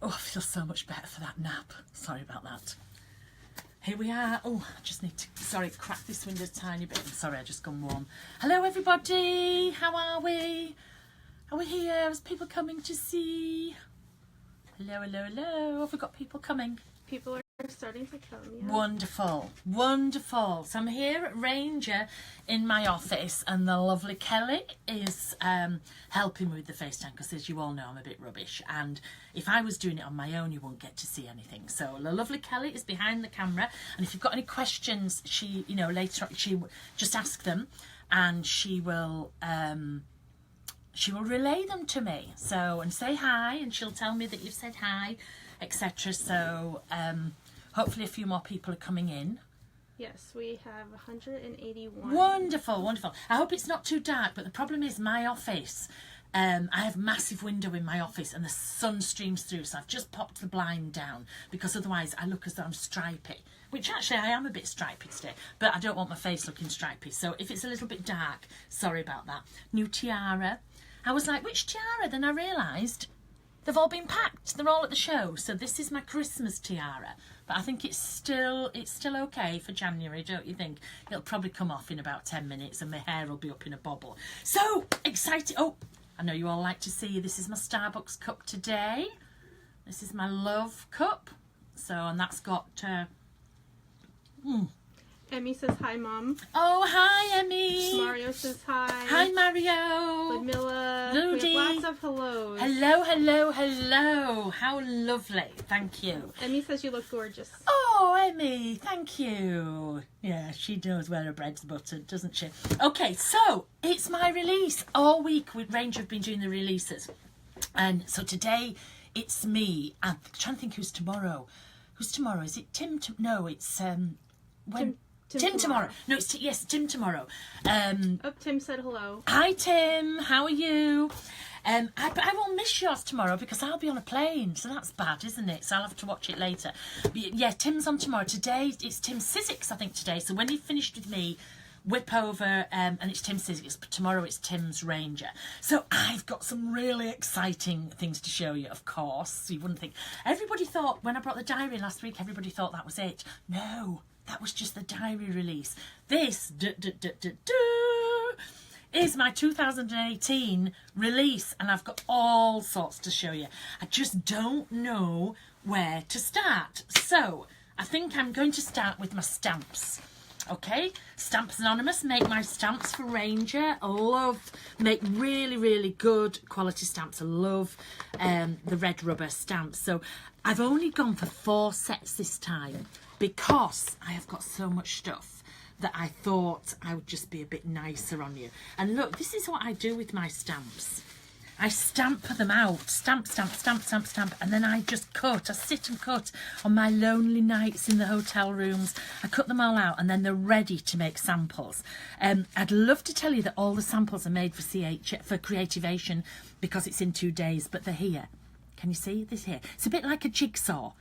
Oh, I feel so much better for that nap. Sorry about that. Here we are. Oh, I just need to, sorry, crack this window a tiny bit. I'm sorry, I just gone warm. Hello, everybody. How are we? Are we here? Is people coming to see? Hello, hello, hello. Have we got people coming? People are starting to come, yeah. Wonderful, wonderful. So I'm here at Ranger in my office, and the lovely Kelly is helping me with the FaceTime because, as you all know, I'm a bit rubbish, and if I was doing it on my own you won't get to see anything. So the lovely Kelly is behind the camera, and if you've got any questions, she, you know, later on, she just ask them and she will relay them to me. So, and say hi, and she'll tell me that you've said hi, etc. So hopefully a few more people are coming in. Yes, we have 181. Wonderful, wonderful. I hope it's not too dark, but the problem is my office, I have a massive window in my office and the sun streams through, so I've just popped the blind down because otherwise I look as though I'm stripy, which actually I am a bit stripy today, but I don't want my face looking stripy. So if it's a little bit dark, sorry about that. New tiara. I was like, which tiara? Then I realised they've all been packed. They're all at the show. So this is my Christmas tiara. But I think it's still okay for January, don't you think? It'll probably come off in about 10 minutes and my hair will be up in a bobble. So excited. Oh, I know you all like to see. This is my Starbucks cup today. This is my love cup. So, and that's got... Emmy says hi, Mom. Oh, hi, Emmy. Mario says hi. Hi, Mario. Ludmilla. Ludi. We have lots of hellos. Hello, hello, hello. How lovely. Thank you. Emmy says you look gorgeous. Oh, Emmy, thank you. Yeah, she knows where her bread's buttered, doesn't she? Okay, so it's my release. All week, Ranger have been doing the releases. And so today, it's me. I'm trying to think who's tomorrow. Who's tomorrow? Is it Tim? No, it's... when... Tim tomorrow. No, it's yes, Tim tomorrow. Tim said hello. Hi, Tim. How are you? I will miss yours tomorrow because I'll be on a plane, so that's bad, isn't it? So I'll have to watch it later. But yeah, Tim's on tomorrow. Today it's Tim Sizzix, I think, today. So when he finished with me, whip over and it's Tim Sizzix. But tomorrow it's Tim's Ranger. So I've got some really exciting things to show you, of course. So you wouldn't think. Everybody thought, when I brought the diary last week, everybody thought that was it. No. That was just the diary release. This is my 2018 release, and I've got all sorts to show you. I just don't know where to start. So I think I'm going to start with my stamps. Okay, Stamps Anonymous make my stamps for Ranger. I make really, really good quality stamps. I love the red rubber stamps. So I've only gone for 4 sets this time, because I have got so much stuff that I thought I would just be a bit nicer on you. And look, this is what I do with my stamps. I stamp them out, stamp, stamp, stamp, stamp, stamp, and then I just cut. I sit and cut on my lonely nights in the hotel rooms. I cut them all out, and then they're ready to make samples. I'd love to tell you that all the samples are made for Creativation because it's in 2 days, but they're here. Can you see this here? It's a bit like a jigsaw.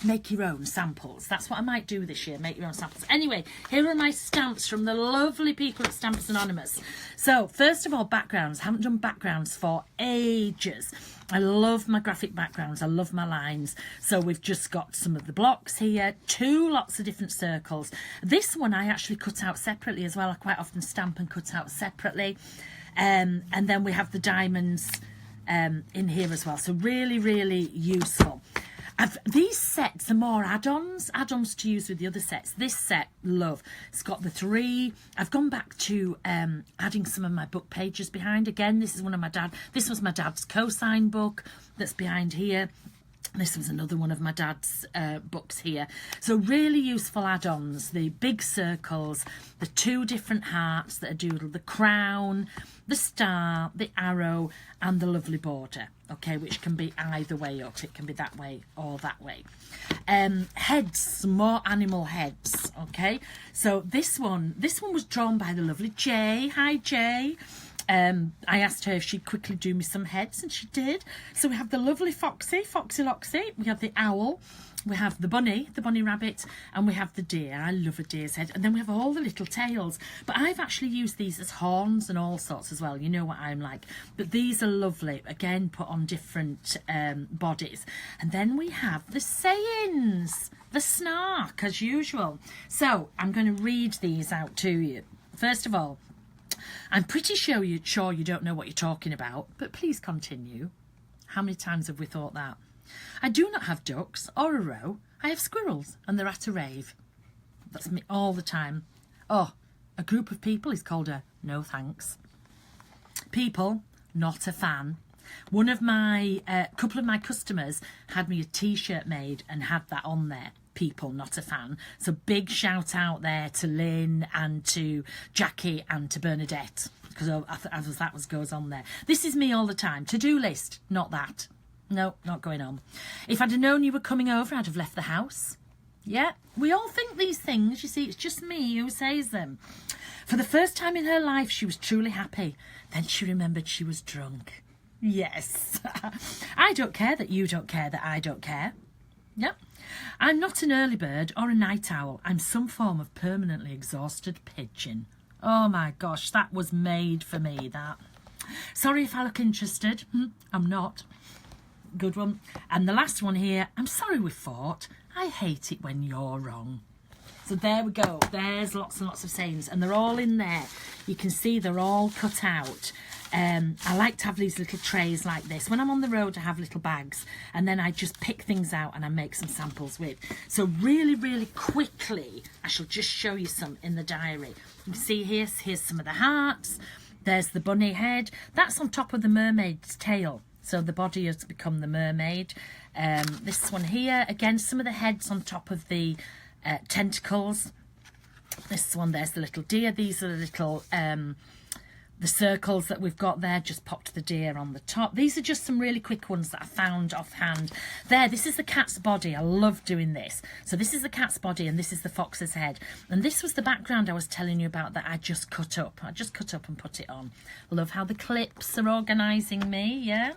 Make your own samples. That's what I might do this year, make your own samples. Anyway, here are my stamps from the lovely people at Stamps Anonymous. So, first of all, backgrounds. I haven't done backgrounds for ages. I love my graphic backgrounds. I love my lines. So we've just got some of the blocks here, 2 lots of different circles. This one I actually cut out separately as well. I quite often stamp and cut out separately. And then we have the diamonds in here as well. So really, really useful. These sets are more add-ons to use with the other sets. This set, love. It's got the 3. I've gone back to adding some of my book pages behind. Again, this is this was my dad's co-sign book that's behind here. This was another one of my dad's books here. So really useful add-ons. The big circles, the 2 different hearts that are doodled, the crown, the star, the arrow, and the lovely border. Okay, which can be either way up. It can be that way or that way. Heads, more animal heads. Okay, so this one was drawn by the lovely Jay. Hi, Jay. I asked her if she'd quickly do me some heads, and she did. So we have the lovely Foxy Loxy. We have the owl. We have the bunny rabbit, and we have the deer. I love a deer's head. And then we have all the little tails. But I've actually used these as horns and all sorts as well. You know what I'm like. But these are lovely. Again, put on different bodies. And then we have the sayings, the snark, as usual. So I'm going to read these out to you. First of all, I'm pretty sure you don't know what you're talking about, but please continue. How many times have we thought that? I do not have ducks or a row. I have squirrels, and they're at a rave. That's me all the time. Oh, a group of people is called a no thanks. People, not a fan. One of my, couple of my customers had me a t-shirt made and had that on there. People, not a fan. So big shout out there to Lynn and to Jackie and to Bernadette, because that goes on there. This is me all the time. To-do list, not that. No, not going on. If I'd have known you were coming over, I'd have left the house. Yeah, we all think these things. You see, it's just me who says them. For the first time in her life, she was truly happy. Then she remembered she was drunk. Yes. I don't care that you don't care that I don't care. Yep. I'm not an early bird or a night owl. I'm some form of permanently exhausted pigeon. Oh my gosh, that was made for me, that. Sorry if I look interested. I'm not. Good one. And the last one here, I'm sorry we fought. I hate it when you're wrong. So there we go. There's lots and lots of sayings, and they're all in there. You can see they're all cut out. I like to have these little trays like this. When I'm on the road, I have little bags, and then I just pick things out and I make some samples with. So really, really quickly, I shall just show you some in the diary. You can see here's some of the hearts. There's the bunny head. That's on top of the mermaid's tail. So the body has become the mermaid. This one here, again, some of the heads on top of the tentacles. This one, there's the little deer. These are the little the circles that we've got there. Just popped the deer on the top. These are just some really quick ones that I found offhand. There, this is the cat's body. I love doing this. So this is the cat's body, and this is the fox's head. And this was the background I was telling you about that I just cut up. I just cut up and put it on. Love how the clips are organising me, yeah?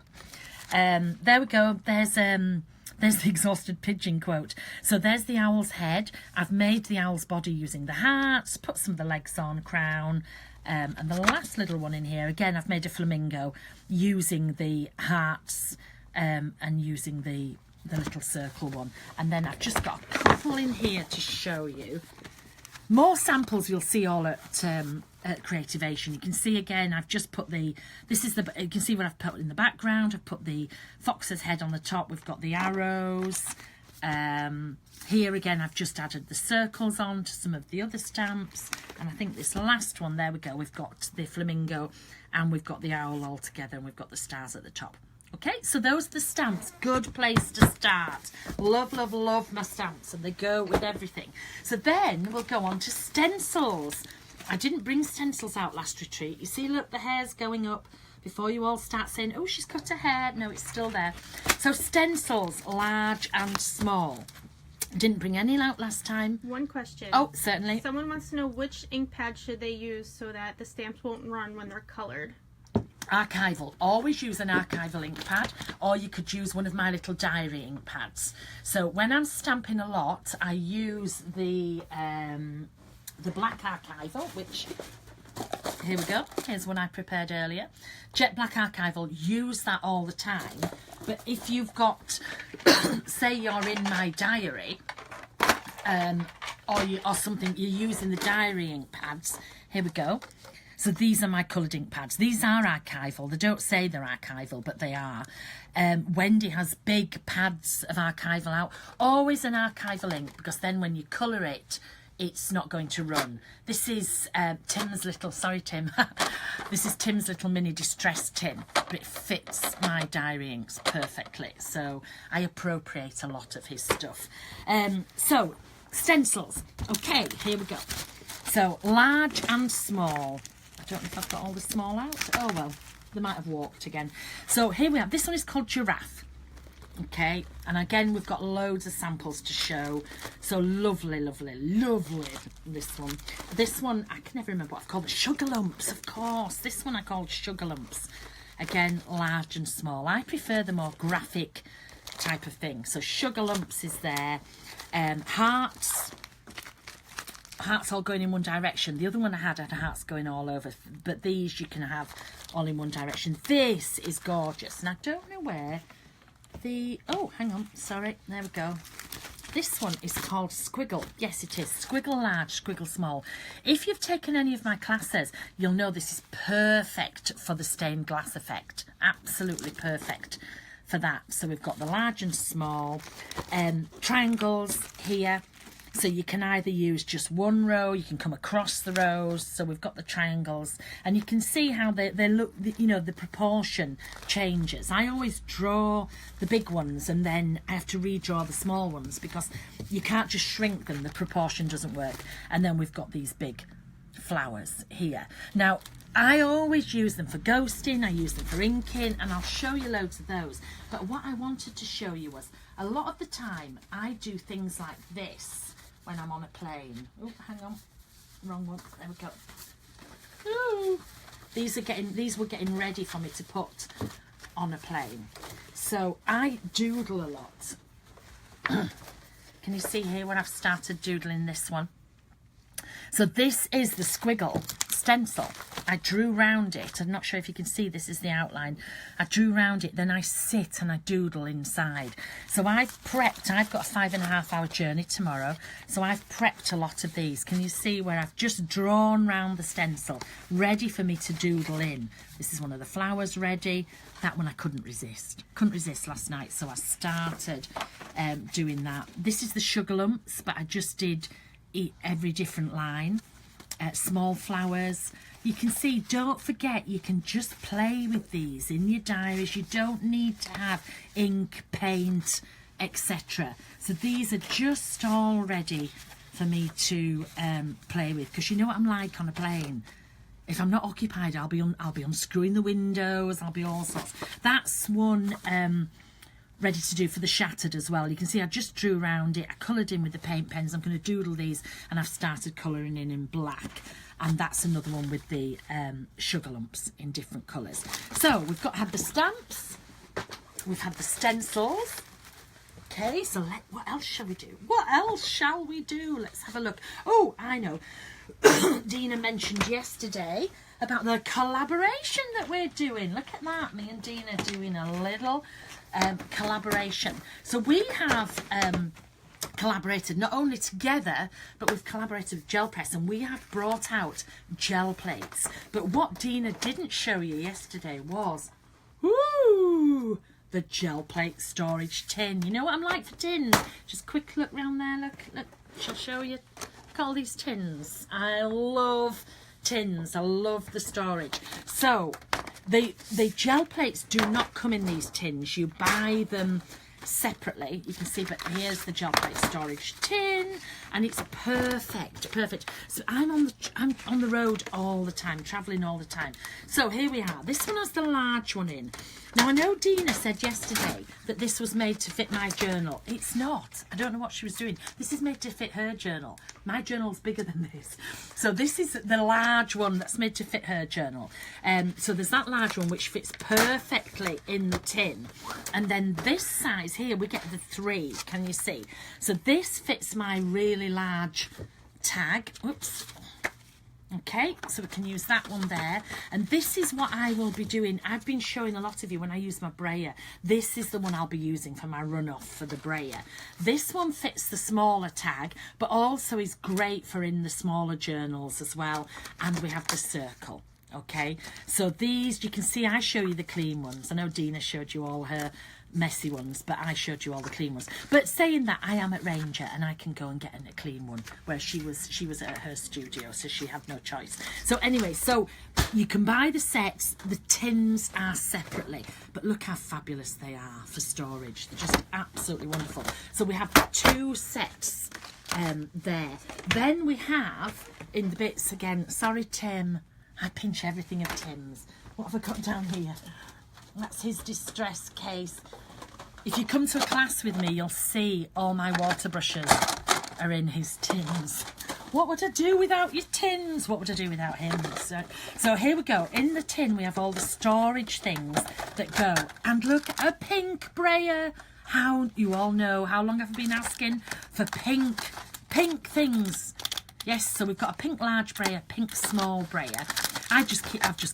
There we go. There's the exhausted pigeon quote. So there's the owl's head. I've made the owl's body using the hearts, put some of the legs on, crown. And the last little one in here, again, I've made a flamingo using the hearts and using the little circle one. And then I've just got a couple in here to show you. More samples you'll see all at Creativation. You can see again, I've just put you can see what I've put in the background. I've put the fox's head on the top. We've got the arrows. Here again, I've just added the circles on to some of the other stamps. And I think this last one, there we go. We've got the flamingo and we've got the owl all together, and we've got the stars at the top. Okay, so those are the stamps. Good place to start. Love, love, love my stamps, and they go with everything. So then we'll go on to stencils. I didn't bring stencils out last retreat. You see, look, the hair's going up before you all start saying, oh, she's cut her hair. No, it's still there. So stencils, large and small. Didn't bring any out last time. One question. Oh, certainly. Someone wants to know which ink pad should they use so that the stamps won't run when they're colored. Archival. Always use an archival ink pad, or you could use one of my little diary ink pads. So when I'm stamping a lot, I use the black archival, which, here we go, here's one I prepared earlier. Jet black archival, use that all the time. But if you've got, say you're in my diary, or something, you're using the diary ink pads, here we go. So these are my coloured ink pads. These are archival. They don't say they're archival, but they are. Wendy has big pads of archival out. Always an archival ink, because then when you colour it, it's not going to run. This is Tim's little, sorry Tim, this is Tim's little mini distress tin, but it fits my diary inks perfectly. So I appropriate a lot of his stuff. So, stencils. Okay, here we go. So, large and small. I don't know if I've got all the small out. Oh, well, they might have walked again. So here we have, this one is called Giraffe. Okay, and again we've got loads of samples to show. So lovely, lovely, lovely. This one I can never remember what I've called it. Sugar lumps, of course. This one I called sugar lumps. Again, large and small. I prefer the more graphic type of thing. So sugar lumps is there. Hearts all going in one direction. The other one I had hearts going all over, but these you can have all in one direction. This is gorgeous, and I don't know where the, oh, hang on, sorry, there we go. This one is called Squiggle. Yes, it is. Squiggle large, Squiggle small. If you've taken any of my classes, you'll know this is perfect for the stained glass effect. Absolutely perfect for that. So we've got the large and small. Triangles here. So you can either use just one row, you can come across the rows. So we've got the triangles, and you can see how they look, you know, the proportion changes. I always draw the big ones and then I have to redraw the small ones because you can't just shrink them, the proportion doesn't work. And then we've got these big flowers here. Now, I always use them for ghosting, I use them for inking, and I'll show you loads of those. But what I wanted to show you was, a lot of the time I do things like this when I'm on a plane. Oh, hang on, wrong one. There we go. Ooh. These were getting ready for me to put on a plane. So I doodle a lot. Can you see here when I've started doodling this one? So this is the Squiggle Stencil. I drew round it. I'm not sure if you can see, this is the outline. I drew round it, then I sit and I doodle inside. So I've prepped, I've got a 5.5 hour journey tomorrow. So I've prepped a lot of these. Can you see where I've just drawn round the stencil, ready for me to doodle in? This is one of the flowers ready. That one I couldn't resist. Couldn't resist last night, so I started doing that. This is the sugar lumps, but I just did every different line. Small flowers. You can see, don't forget, you can just play with these in your diaries. You don't need to have ink, paint, etc. So these are just all ready for me to play with, because you know what I'm like on a plane. If I'm not occupied, I'll be unscrewing the windows, I'll be all sorts. That's one ready to do for the shattered as well. You can see I just drew around it, I coloured in with the paint pens. I'm going to doodle these, and I've started colouring in black. And that's another one with the sugar lumps in different colours. So we've had the stamps, we've had the stencils. Okay, so what else shall we do? What else shall we do? Let's have a look. Oh, I know. Dina mentioned yesterday about the collaboration that we're doing. Look at that, me and Dina doing a little collaboration. So we have collaborated not only together, but we've collaborated with Gel Press, and we have brought out gel plates. But what Dina didn't show you yesterday was the gel plate storage tin. You know what I'm like for tins? Just quick look round there, look, shall show you. Look at all these tins. I love tins, I love the storage. So the gel plates do not come in these tins, you buy them separately. You can see, but here's the gel plate storage tin, and it's perfect. So I'm on the road all the time, traveling all the time. So here we are. This one has the large one in. Now I know Dina said yesterday that this was made to fit my journal. It's not. I don't know what she was doing. This is made to fit her journal. My journal's bigger than this. So this is the large one that's made to fit her journal. So there's that large one which fits perfectly in the tin. And then this size here, we get the 3. Can you see? So this fits my really large tag. Oops. Okay, so we can use that one there. And this is what I will be doing. I've been showing a lot of you when I use my brayer. This is the one I'll be using for my runoff for the brayer. This one fits the smaller tag, but also is great for in the smaller journals as well. And we have the circle. Okay, so these, you can see I show you the clean ones. I know Dina showed you all her messy ones, but I showed you all the clean ones. But saying that, I am at Ranger and I can go and get a clean one, where she was at her studio, so she had no choice. So anyway, so you can buy the sets. The tins are separately, but look how fabulous they are for storage. They're just absolutely wonderful. So we have 2 sets there. Then we have in the bits again, sorry Tim, I pinch everything of Tim's. What have I got down here? That's his distress case. If you come to a class with me, you'll see all my water brushes are in his tins. What would I do without your tins? What would I do without him? So here we go. In the tin, we have all the storage things that go. And look, a pink brayer. You all know, how long have I been asking for pink things? Yes, so we've got a pink large brayer, pink small brayer. I've just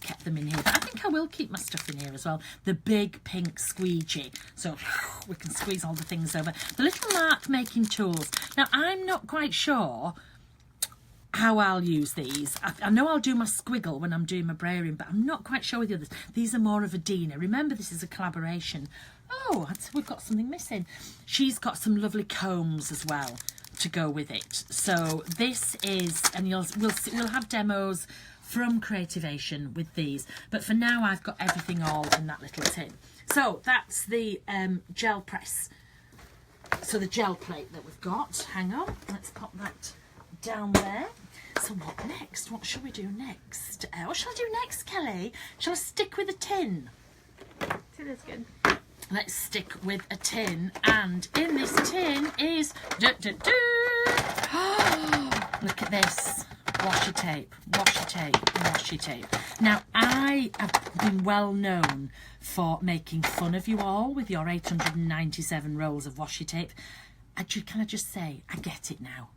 kept them in here, but I think I will keep my stuff in here as well. The big pink squeegee, so we can squeeze all the things over. The little mark making tools. Now, I'm not quite sure how I'll use these. I know I'll do my squiggle when I'm doing my brayering, but I'm not quite sure with the others. These are more of a Dina. Remember, this is a collaboration. Oh, we've got something missing. She's got some lovely combs as well to go with it. So this is, and we'll have demos from Creativation with these. But for now, I've got everything all in that little tin. So that's the gel press. So the gel plate that we've got. Hang on, let's pop that down there. So what next? What shall we do next? What shall I do next, Kelly? Shall I stick with a tin? Tin is good. Let's stick with a tin, and in this tin is look at this washi tape, washi tape, washi tape. Now, I have been well known for making fun of you all with your 897 rolls of washi tape. Can I just say, I get it now.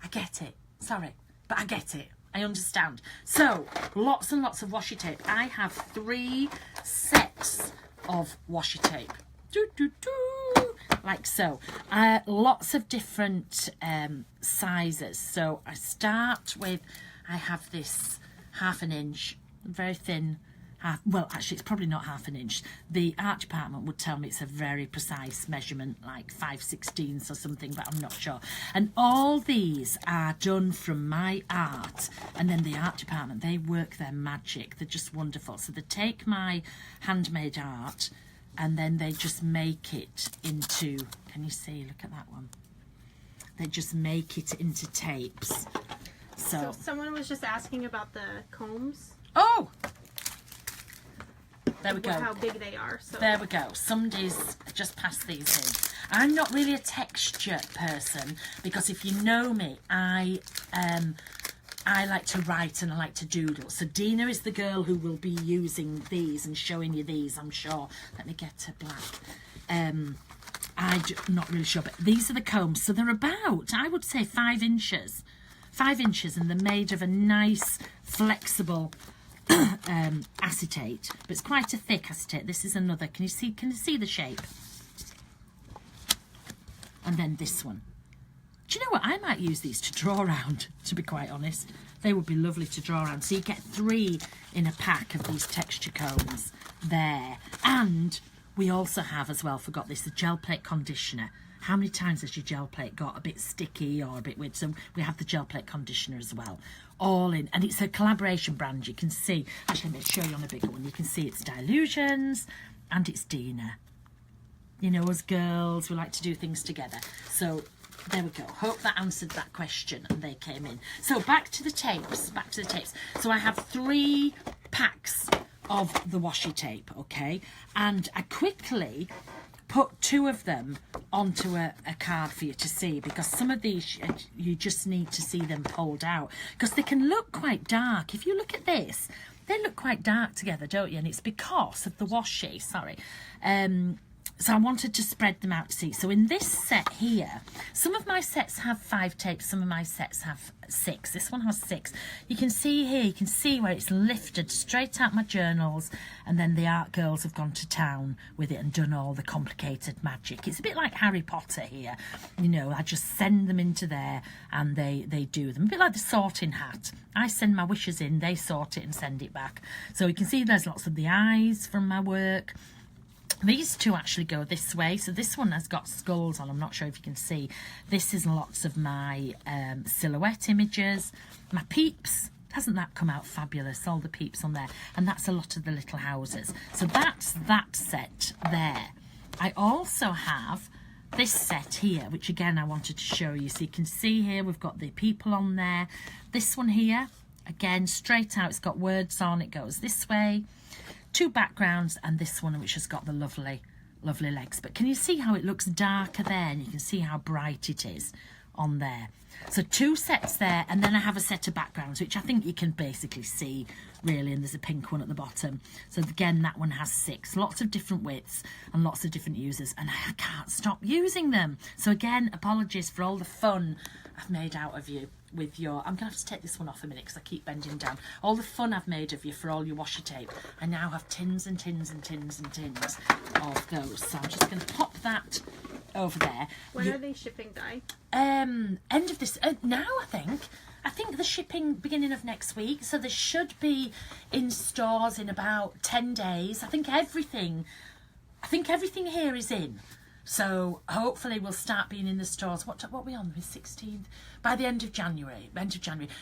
I get it. Sorry, but I get it. I understand. So, lots and lots of washi tape. I have 3 sets of washi tape. Like so. Lots of different sizes. So, I start with, I have this 1/2 inch, very thin. Well, actually, it's probably not 1/2 inch. The art department would tell me it's a very precise measurement, like 5/16 or something, but I'm not sure. And all these are done from my art. And then the art department, they work their magic. They're just wonderful. So they take my handmade art and then they just make it into, can you see? Look at that one. They just make it into tapes. So someone was just asking about the combs. Oh! There we go. How big they are. So. There we go. Somebody's just passed these in. I'm not really a texture person because if you know me, I like to write and I like to doodle. So Dina is the girl who will be using these and showing you these, I'm sure. Let me get a black. I'm not really sure, but these are the combs. So they're about, I would say, 5 inches. 5 inches, and they're made of a nice, flexible acetate, but it's quite a thick acetate. This is another. Can you see the shape? And then this one. Do you know what? I might use these to draw around, to be quite honest. They would be lovely to draw around. So you get 3 in a pack of these texture combs there. And we also have as well, forgot this, the gel plate conditioner. How many times has your gel plate got a bit sticky or a bit weird? So we have the gel plate conditioner as well. All in. And it's a collaboration brand. You can see. Actually, let me show you on a bigger one. You can see it's Dilutions and it's Dina. You know, us girls, we like to do things together. So there we go. Hope that answered that question and they came in. So back to the tapes. Back to the tapes. So I have 3 packs of the washi tape, okay? And I quickly put 2 of them onto a card for you to see, because some of these you just need to see them pulled out because they can look quite dark. If you look at this, they look quite dark together, don't you? And it's because of the washi, sorry. So I wanted to spread them out to see. So in this set here, some of my sets have 5 tapes, some of my sets have 6. This one has 6. You can see here, you can see where it's lifted straight out my journals, and then the art girls have gone to town with it and done all the complicated magic. It's a bit like Harry Potter here. You know, I just send them into there and they do them. A bit like the sorting hat. I send my wishes in, they sort it and send it back. So you can see there's lots of the eyes from my work. These 2 actually go this way. So this one has got skulls on. I'm not sure if you can see. This is lots of my silhouette images. My peeps. Hasn't that come out fabulous? All the peeps on there. And that's a lot of the little houses. So that's that set there. I also have this set here, which again I wanted to show you. So you can see here we've got the people on there. This one here, again, straight out. It's got words on. It goes this way. 2 backgrounds, and this one which has got the lovely lovely legs. But can you see how it looks darker there? And you can see how bright it is on there. So 2 sets there, and then I have a set of backgrounds, which I think you can basically see, really, and there's a pink one at the bottom. So again, that one has 6. Lots of different widths and lots of different users, and I can't stop using them. So again, apologies for all the fun I've made out of you with your... I'm going to have to take this one off a minute because I keep bending down. All the fun I've made of you for all your washi tape. I now have tins and tins and tins and tins of those. So I'm just going to pop that over there. When are they shipping, Di? End of this now, I think the shipping beginning of next week, so they should be in stores in about 10 days. I think everything here is in, so hopefully we'll start being in the stores. What are we on, the 16th? By the end of January.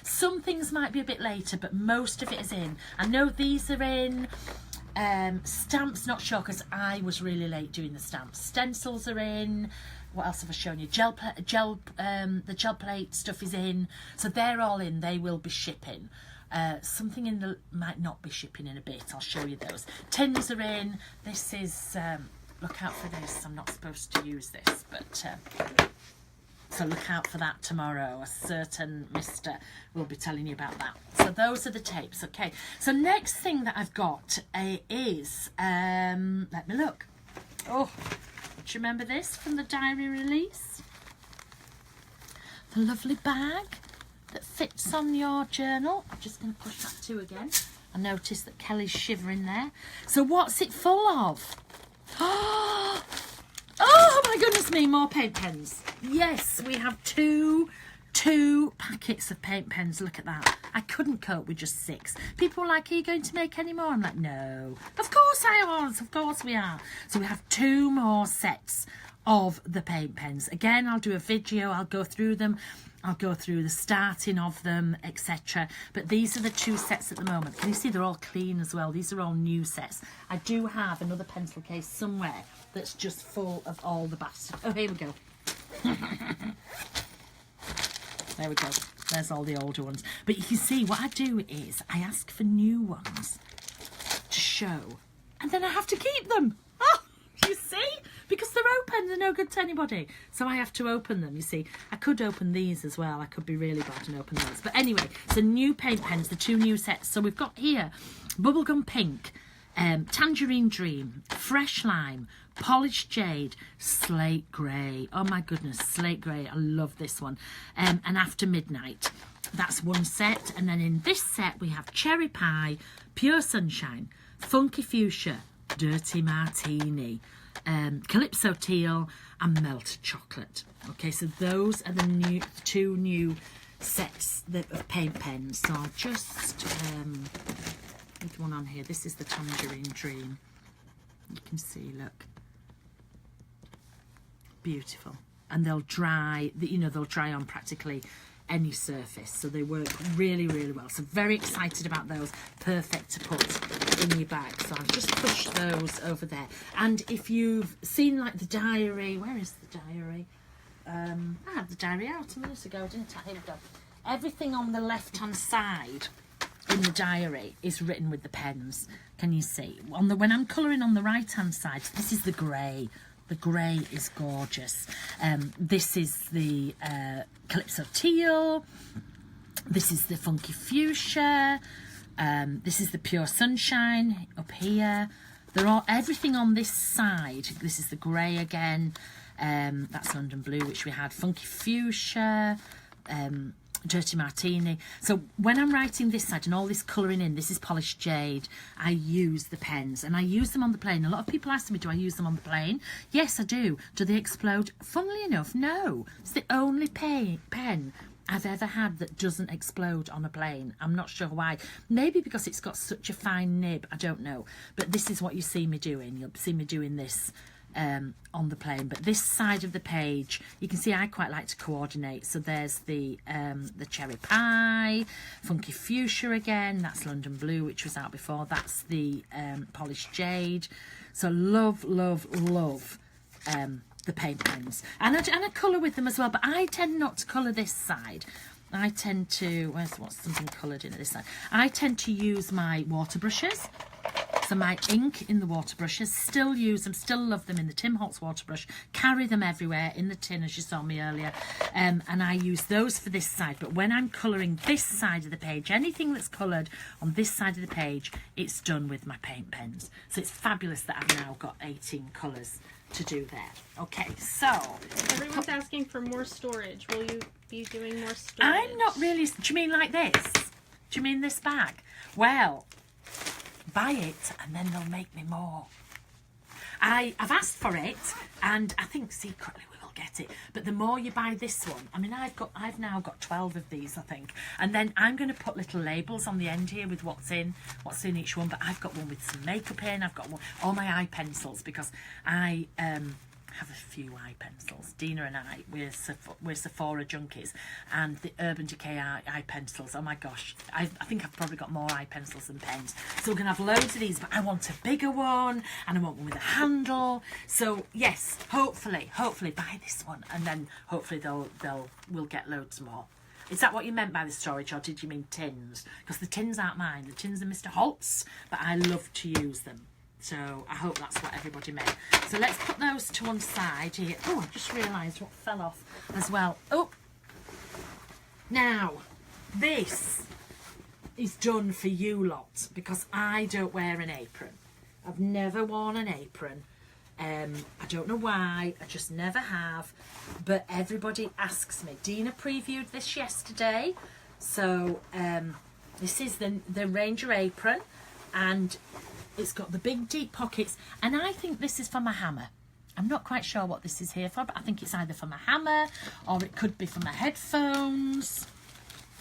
Some things might be a bit later, but most of it is in. I know these are in. Stamps, not sure, because I was really late doing the stamps. Stencils are in. What else have I shown you? The gel plate stuff is in. So they're all in. They will be shipping. Something in the might not be shipping in a bit. I'll show you those. Tins are in. This is look out for this. I'm not supposed to use this, but so look out for that tomorrow. A certain Mr. will be telling you about that. So those are the tapes. Okay. So next thing that I've got is let me look. Oh, do you remember this from the diary release? The lovely bag that fits on your journal. I'm just going to push that too again. I noticed that Kelly's shivering there. So what's it full of? Oh my goodness me, more paint pens. Yes, we have two packets of paint pens. Look at that. I couldn't cope with just 6. People were like, are you going to make any more? I'm like, no. Of course I was. Of course we are. So we have 2 more sets of the paint pens. Again, I'll do a video. I'll go through them. I'll go through the starting of them, etc. But these are the 2 sets at the moment. Can you see they're all clean as well? These are all new sets. I do have another pencil case somewhere that's just full of all the bastard. Oh, here we go. There we go. There's all the older ones. But you can see what I do is I ask for new ones to show, and then I have to keep them. Oh, you see? Because they're open, they're no good to anybody. So I have to open them, you see. I could open these as well. I could be really bad and open those. But anyway, so new paint pens, the 2 new sets. So we've got here Bubblegum Pink, Tangerine Dream, Fresh Lime, Polished Jade, Slate Grey. Oh my goodness, Slate Grey. I love this one. And After Midnight. That's one set. And then in this set we have Cherry Pie, Pure Sunshine, Funky Fuchsia, Dirty Martini, Calypso Teal and Melted Chocolate. Okay, so those are the 2 new sets of paint pens. So I'll just put one on here. This is the Tangerine Dream. You can see, look. Beautiful. And they'll dry, they'll dry on practically any surface. So they work really, really well. So very excited about those. Perfect to put in your bag. So I've just pushed those over there. And if you've seen like the diary, where is the diary? I had the diary out a minute ago, didn't I? Here we go. Everything on the left-hand side in the diary is written with the pens. Can you see? When I'm colouring on the right-hand side, this is the grey. The grey is gorgeous. This is the Calypso Teal. This is the Funky Fuchsia. This is the Pure Sunshine up here. Everything on this side. This is the grey again. That's London Blue, which we had. Funky Fuchsia. Dirty Martini. So when I'm writing this side and all this colouring in, this is Polished Jade, I use the pens and I use them on the plane. A lot of people ask me, do I use them on the plane? Yes, I do. Do they explode? Funnily enough, no. It's the only pen I've ever had that doesn't explode on a plane. I'm not sure why. Maybe because it's got such a fine nib. I don't know. But this is what you see me doing. You'll see me doing this on the plane. But this side of the page, you can see I quite like to coordinate. So there's the Cherry Pie, Funky Fuchsia again. That's London Blue, which was out before. That's the Polished Jade. So love, love, love the paint pens. And I colour with them as well. But I tend not to colour this side. I tend to, what's something coloured in this side? I tend to use my water brushes. So So my ink in the water brushes, still use them, still love them in the Tim Holtz water brush, carry them everywhere in the tin as you saw me earlier, and I use those for this side. But when I'm colouring this side of the page, anything that's coloured on this side of the page, it's done with my paint pens. So it's fabulous that I've now got 18 colours to do there. Okay, so everyone's asking for more storage. Will you be doing more storage? I'm not really. Do you mean like this? Do you mean this bag? Well, buy it and then they'll make me more. I've asked for it, and I think secretly we will get it. But the more you buy this one, I mean, I've now got 12 of these, I think, and then I'm going to put little labels on the end here with what's in each one. But I've got one with some makeup in. I've got one, all my eye pencils, because I have a few eye pencils. Dina and I, we're Sephora junkies, and the Urban Decay eye pencils, oh my gosh, I think I've probably got more eye pencils than pens. So we're going to have loads of these, but I want a bigger one, and I want one with a handle. So yes, hopefully buy this one, and then hopefully we'll get loads more. Is that what you meant by the storage, or did you mean tins? Because the tins aren't mine, the tins are Mr. Holt's, but I love to use them. So I hope that's what everybody meant. So let's put those to one side here. Oh, I just realised what fell off as well. Oh, now this is done for you lot, because I don't wear an apron. I've never worn an apron. I don't know why, I just never have. But everybody asks me. Dina previewed this yesterday. So this is the Ranger apron, and it's got the big deep pockets, and I think this is for my hammer. I'm not quite sure what this is here for, but I think it's either for my hammer, or it could be for my headphones,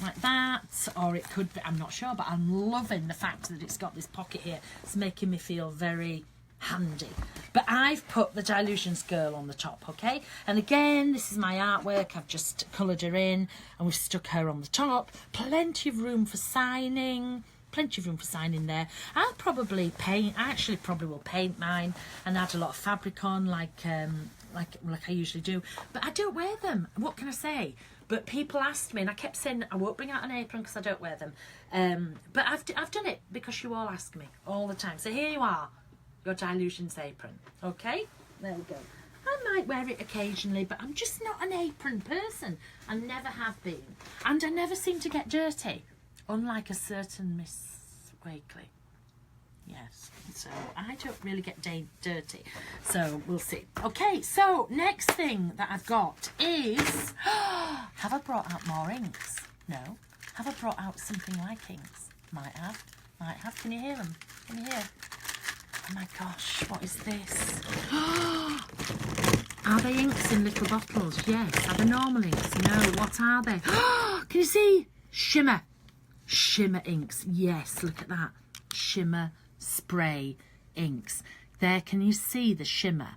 like that, or it could be, I'm not sure, but I'm loving the fact that it's got this pocket here. It's making me feel very handy. But I've put the Dilutions girl on the top, okay? And again, this is my artwork. I've just coloured her in, and we've stuck her on the top. Plenty of room for signing. Plenty of room for signing there. I'll probably paint. I actually probably will paint mine and add a lot of fabric on, like I usually do. But I don't wear them. What can I say? But people asked me, and I kept saying I won't bring out an apron because I don't wear them. But I've done it because you all ask me all the time. So here you are, your Dilutions apron. Okay, there we go. I might wear it occasionally, but I'm just not an apron person. I never have been, and I never seem to get dirty. Unlike a certain Miss Wakely. Yes, so I don't really get dirty. So we'll see. Okay, so next thing that I've got is... have I brought out more inks? No. Have I brought out something like inks? Might have. Might have. Can you hear them? Can you hear? Oh my gosh, what is this? Are they inks in little bottles? Yes. Are they normal inks? No. What are they? Can you see? Shimmer. Shimmer inks. Yes, look at that. Shimmer spray inks. There, can you see the shimmer?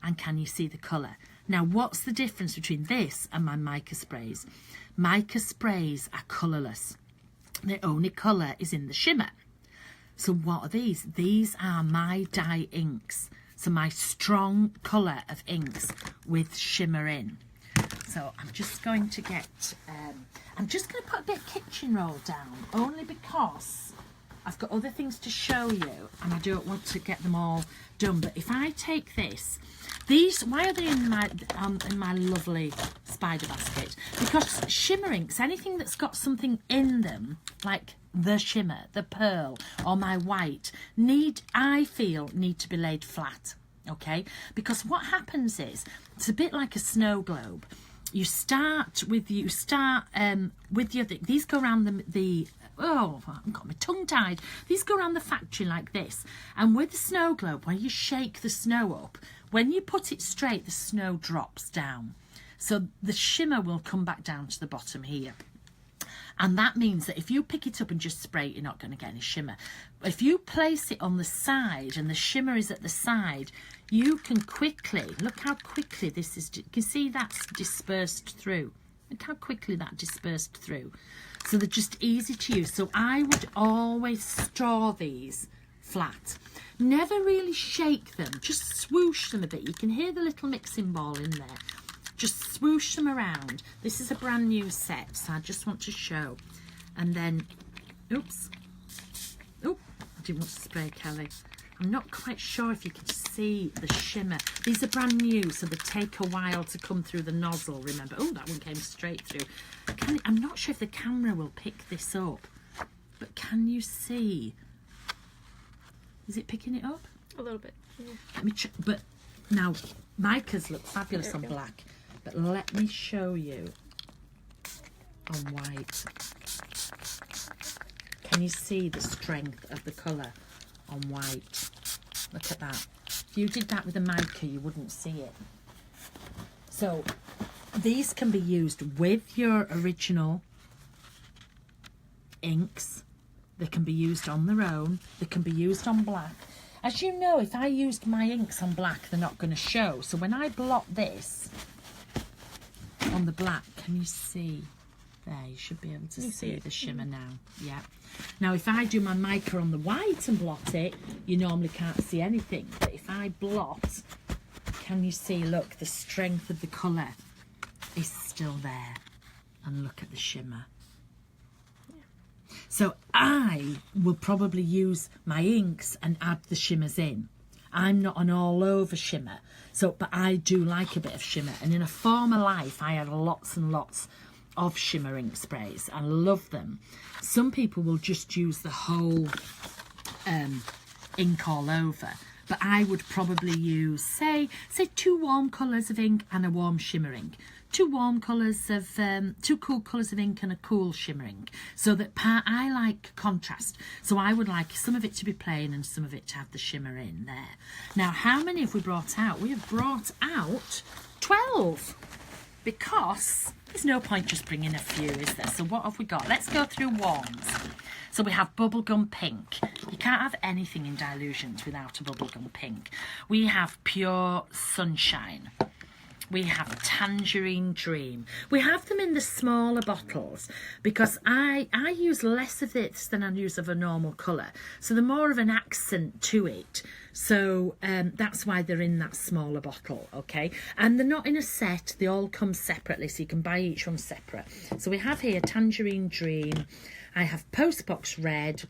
And can you see the colour? Now, what's the difference between this and my mica sprays? Mica sprays are colourless. The only colour is in the shimmer. So what are these? These are my dye inks. So my strong colour of inks with shimmer in. So I'm just going to get... I'm just going to put a bit of kitchen roll down, only because I've got other things to show you, and I don't want to get them all done. But if I take this, these, why are they in my lovely spider basket? Because shimmer inks, anything that's got something in them, like the shimmer, the pearl, or my white, I feel need to be laid flat, okay? Because what happens is, it's a bit like a snow globe. You start with your, these go around oh, I've got my tongue tied. These go around the factory like this. And with the snow globe, when you shake the snow up, when you put it straight, the snow drops down. So the shimmer will come back down to the bottom here. And that means that if you pick it up and just spray it, you're not going to get any shimmer. If you place it on the side and the shimmer is at the side, you can quickly, look how quickly this is, you can see that's dispersed through. Look how quickly that dispersed through. So they're just easy to use. So I would always store these flat. Never really shake them, just swoosh them a bit. You can hear the little mixing ball in there. Just swoosh them around. This is a brand new set, so I just want to show. And then, oops. Oh, didn't want to spray, Kelly. I'm not quite sure if you can see the shimmer. These are brand new, so they take a while to come through the nozzle, remember. Oh, that one came straight through. I'm not sure if the camera will pick this up, but can you see? Is it picking it up? A little bit. Yeah. Let me check. But now, micas look fabulous on black, but let me show you on white. Can you see the strength of the colour on white? Look at that. If you did that with a mica, you wouldn't see it. So these can be used with your original inks. They can be used on their own. They can be used on black. As you know, if I used my inks on black, they're not going to show. So when I blot this on the black, can you see? There, you should be able to see the shimmer now. Yeah. Now, if I do my mica on the white and blot it, you normally can't see anything. But if I blot, can you see, look, the strength of the colour is still there. And look at the shimmer. So I will probably use my inks and add the shimmers in. I'm not an all-over shimmer, but I do like a bit of shimmer. And in a former life, I had lots and lots of shimmer ink sprays. I love them. Some people will just use the whole ink all over. But I would probably use, say 2 warm colours of ink and a warm shimmer ink. 2 warm colours of, 2 cool colours of ink and a cool shimmer ink. So that I like contrast. So I would like some of it to be plain and some of it to have the shimmer in there. Now, how many have we brought out? We have brought out 12. Because there's no point just bringing a few, is there? So what have we got? Let's go through warms. So we have Bubblegum Pink. You can't have anything in Dilutions without a Bubblegum Pink. We have Pure Sunshine. We have Tangerine Dream. We have them in the smaller bottles because I use less of this than I use of a normal colour. So they're more of an accent to it. So that's why they're in that smaller bottle, okay? And they're not in a set. They all come separately, so you can buy each one separate. So we have here Tangerine Dream. I have Postbox Red.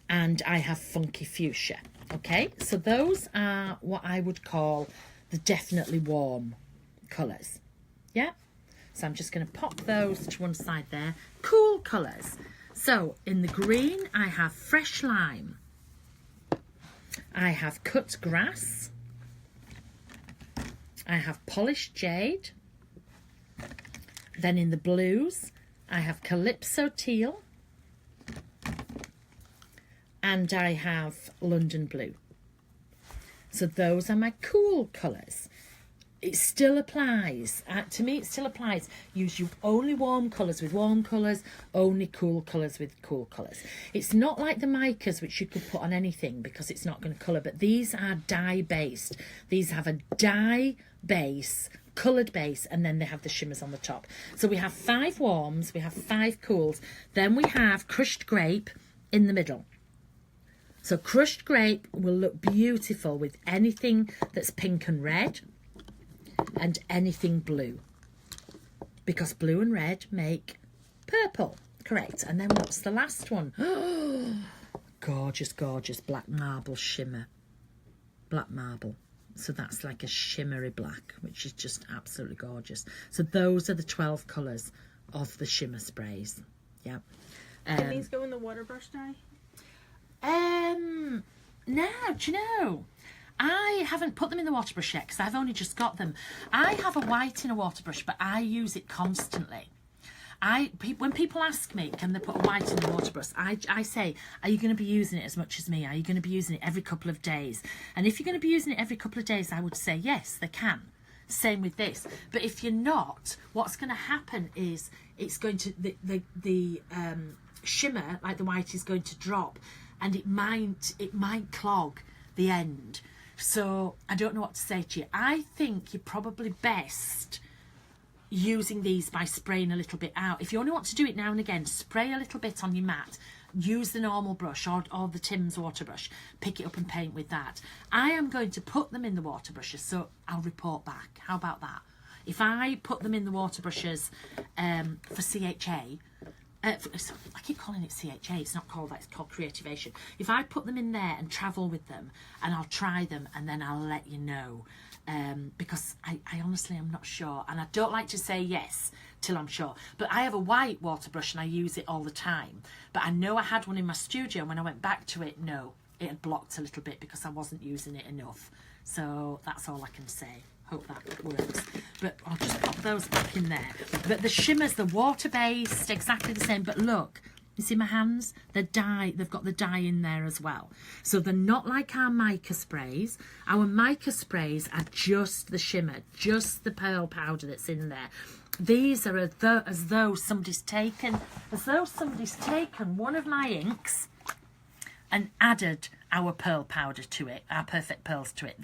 And I have Funky Fuchsia, okay? So those are what I would call the definitely warm colours, yeah? So I'm just going to pop those to one side there. Cool colours. So in the green, I have Fresh Lime. I have Cut Grass. I have Polished Jade. Then in the blues, I have Calypso Teal. And I have London Blue. So those are my cool colours. It still applies. To me, it still applies. Use you only warm colours with warm colours, only cool colours with cool colours. It's not like the micas, which you could put on anything because it's not going to colour, but these are dye-based. These have a dye base, coloured base, and then they have the shimmers on the top. So we have 5 warms, we have 5 cools, then we have Crushed Grape in the middle. So Crushed Grape will look beautiful with anything that's pink and red and anything blue. Because blue and red make purple. Correct. And then what's the last one? Gorgeous, gorgeous black marble shimmer. Black marble. So that's like a shimmery black, which is just absolutely gorgeous. So those are the 12 colours of the shimmer sprays. Yeah. Can these go in the water brush dye? No, do you know? I haven't put them in the water brush yet because I've only just got them. I have a white in a water brush, but I use it constantly. When people ask me, can they put a white in the water brush, I say, are you going to be using it as much as me? Are you going to be using it every couple of days? And if you're going to be using it every couple of days, I would say, yes, they can. Same with this. But if you're not, what's going to happen is it's going to, the shimmer, like the white, is going to drop. And it might clog the end. So I don't know what to say to you. I think you're probably best using these by spraying a little bit out. If you only want to do it now and again, spray a little bit on your mat. Use the normal brush or the Tim's water brush. Pick it up and paint with that. I am going to put them in the water brushes, so I'll report back. How about that? If I put them in the water brushes for CHA, I keep calling it CHA, it's not called that, it's called Creativation. If I put them in there and travel with them, and I'll try them, and then I'll let you know, because I honestly am not sure, and I don't like to say yes till I'm sure. But I have a white water brush and I use it all the time, but I know I had one in my studio, and when I went back to it, no, it had blocked a little bit because I wasn't using it enough. So that's all I can say. Hope that works. But I'll just pop those back in there. But the shimmers, the water-based, exactly the same. But look, you see my hands? They've got the dye in there as well. So they're not like our mica sprays. Our mica sprays are just the shimmer, just the pearl powder that's in there. These are as though somebody's taken one of my inks and added our pearl powder to it, our perfect pearls to it.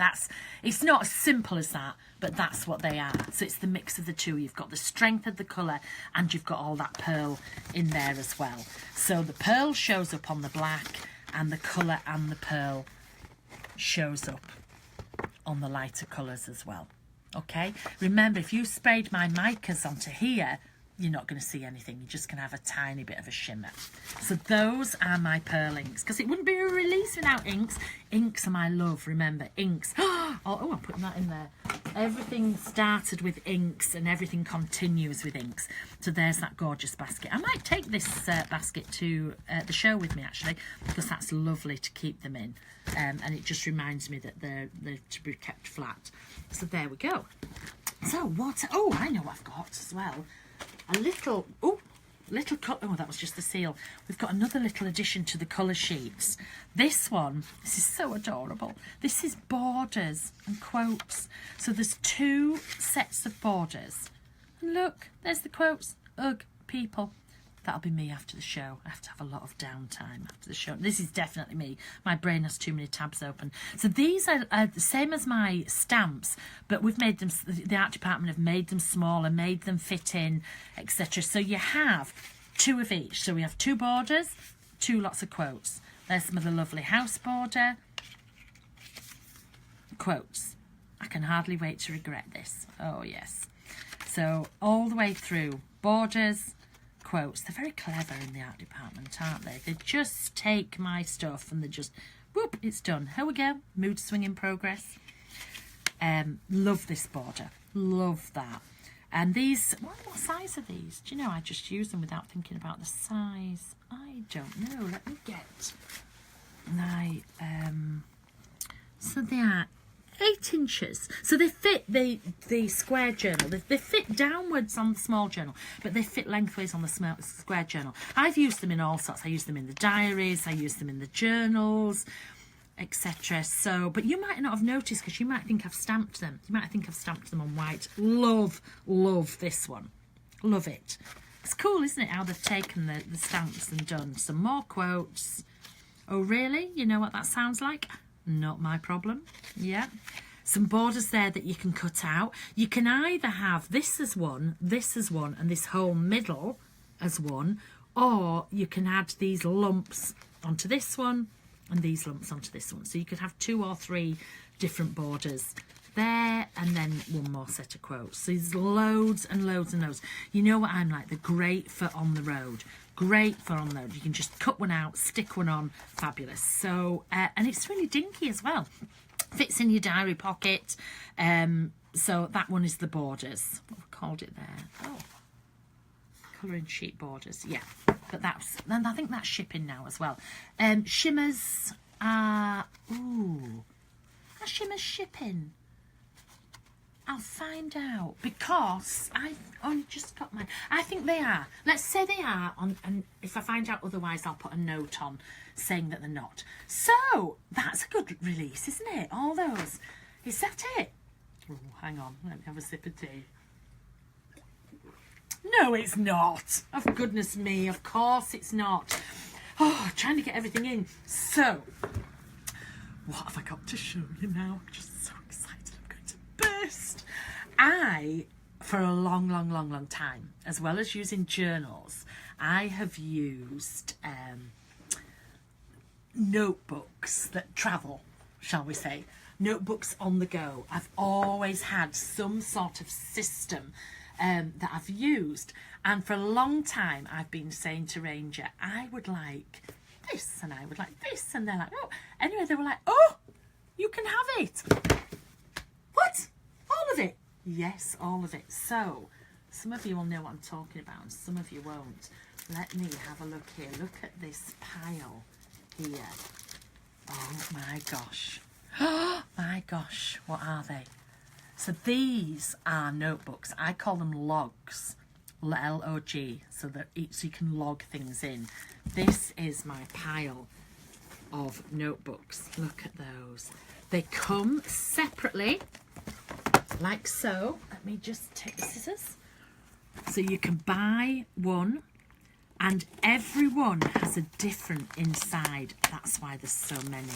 It's not as simple as that, but that's what they are. So it's the mix of the two. You've got the strength of the colour and you've got all that pearl in there as well. So the pearl shows up on the black and the colour and the pearl shows up on the lighter colours as well. Okay, remember, if you sprayed my micas onto here, you're not going to see anything. You're just going to have a tiny bit of a shimmer. So those are my pearl inks, because it wouldn't be a release without inks. Inks are my love, remember, inks. Oh, I'm putting that in there. Everything started with inks and everything continues with inks. So there's that gorgeous basket. I might take this basket to the show with me, actually, because that's lovely to keep them in. And it just reminds me that they're to be kept flat. So there we go. So what? Oh, I know what I've got as well. A little cut. Oh, that was just the seal. We've got another little addition to the colour sheets. This is so adorable. This is borders and quotes. So there's 2 sets of borders. And look, there's the quotes. Ugh, people. That'll be me after the show. I have to have a lot of downtime after the show. This is definitely me. My brain has too many tabs open. So these are the same as my stamps, but we've made them, the art department have made them smaller, made them fit in, etc. So you have 2 of each. So we have 2 borders, 2 lots of quotes. There's some of the lovely house border. Quotes. I can hardly wait to regret this. Oh, yes. So all the way through, borders, quotes. They're very clever in the art department, aren't they? They just take my stuff and they just, whoop, it's done. Here we go. Mood swing in progress. Love this border. Love that. And these, what size are these? Do you know, I just use them without thinking about the size. I don't know. Let me get my, so they are 8 inches. So they fit the square journal. They fit downwards on the small journal, but they fit lengthways on the square journal. I've used them in all sorts. I use them in the diaries, I use them in the journals, etc. So, but you might not have noticed because you might think I've stamped them. You might think I've stamped them on white. Love this one. Love it. It's cool, isn't it, how they've taken the stamps and done some more quotes. Oh, really? You know what that sounds like? Not my problem. Yeah. Some borders there that you can cut out. You can either have this as one, and this whole middle as one, or you can add these lumps onto this one and these lumps onto this one. So you could have 2 or 3 different borders there, and then one more set of quotes. So there's loads and loads and loads. You know what I'm like? They're great for on the road. Great for on the road. You can just cut one out, stick one on. Fabulous. So, and it's really dinky as well. Fits in your diary pocket. So that one is the borders. What we called it there? Oh, colouring sheet borders. Yeah, but then I think that's shipping now as well. Shimmers are, are shimmers shipping? I'll find out, because I've only just got mine. I think they are. Let's say they are, and if I find out otherwise, I'll put a note on saying that they're not. So that's a good release, isn't it? All those. Is that it? Oh, hang on, let me have a sip of tea. No, it's not. Oh, goodness me, of course it's not. Oh, trying to get everything in. So, what have I got to show you now? I'm just so excited. I'm going to burst. For a long time, as well as using journals, I have used notebooks that travel, shall we say. Notebooks on the go. I've always had some sort of system that I've used, And for a long time, I've been saying to Ranger, I would like this and I would like this. And they're like, oh. Anyway, they were like, oh, you can have it. What? All of it? Yes, all of it. So, some of you will know what I'm talking about and some of you won't. Let me have a look here. Look at this pile here. Oh my gosh. Oh my gosh. What are they? So these are notebooks. I call them logs. L-O-G. So you can log things in. This is my pile of notebooks. Look at those. They come separately, like so. Let me just take the scissors. So you can buy one, and every one has a different inside. That's why there's so many.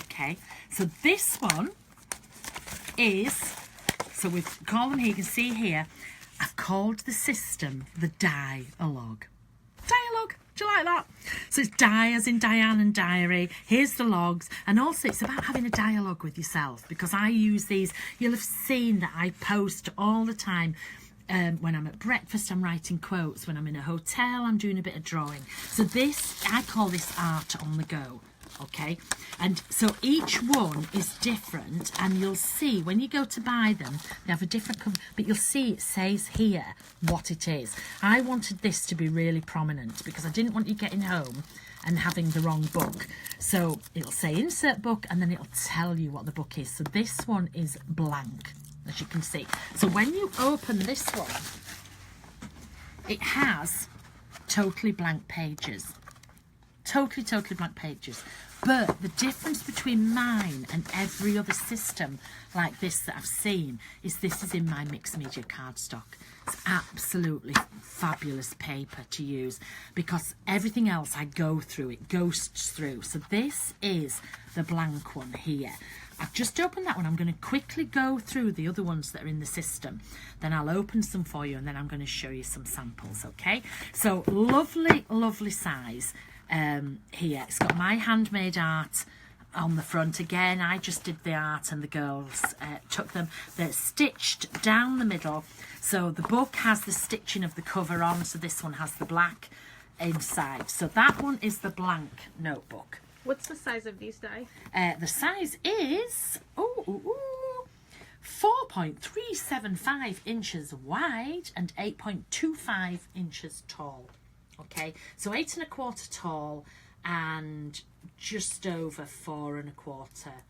Okay, so this one is, so we've called them here, you can see here, I've called the system the dialogue. Dialogue, do you like that? So it's di as in Diane and diary, here's the logs, and also it's about having a dialogue with yourself, because I use these, you'll have seen that I post all the time. When I'm at breakfast, I'm writing quotes. When I'm in a hotel, I'm doing a bit of drawing. So this, I call this art on the go, okay? And so each one is different, and you'll see when you go to buy them, they have a different cover, but you'll see it says here what it is. I wanted this to be really prominent because I didn't want you getting home and having the wrong book. So it'll say insert book, and then it'll tell you what the book is. So this one is blank, as you can see. So when you open this one, it has totally blank pages. Totally blank pages. But the difference between mine and every other system like this that I've seen is this is in my mixed media cardstock. It's absolutely fabulous paper to use because everything else I go through, it ghosts through. So this is the blank one here. I've just opened that one. I'm going to quickly go through the other ones that are in the system. Then I'll open some for you and then I'm going to show you some samples, okay? So lovely size here. It's got my handmade art on the front. Again, I just did the art and the girls took them. They're stitched down the middle. So the book has the stitching of the cover on. So this one has the black inside. So that one is the blank notebook. What's the size of these die? The size is 4.375 inches wide and 8.25 inches tall. Okay, so 8 1/4 tall and just over 4 1/4.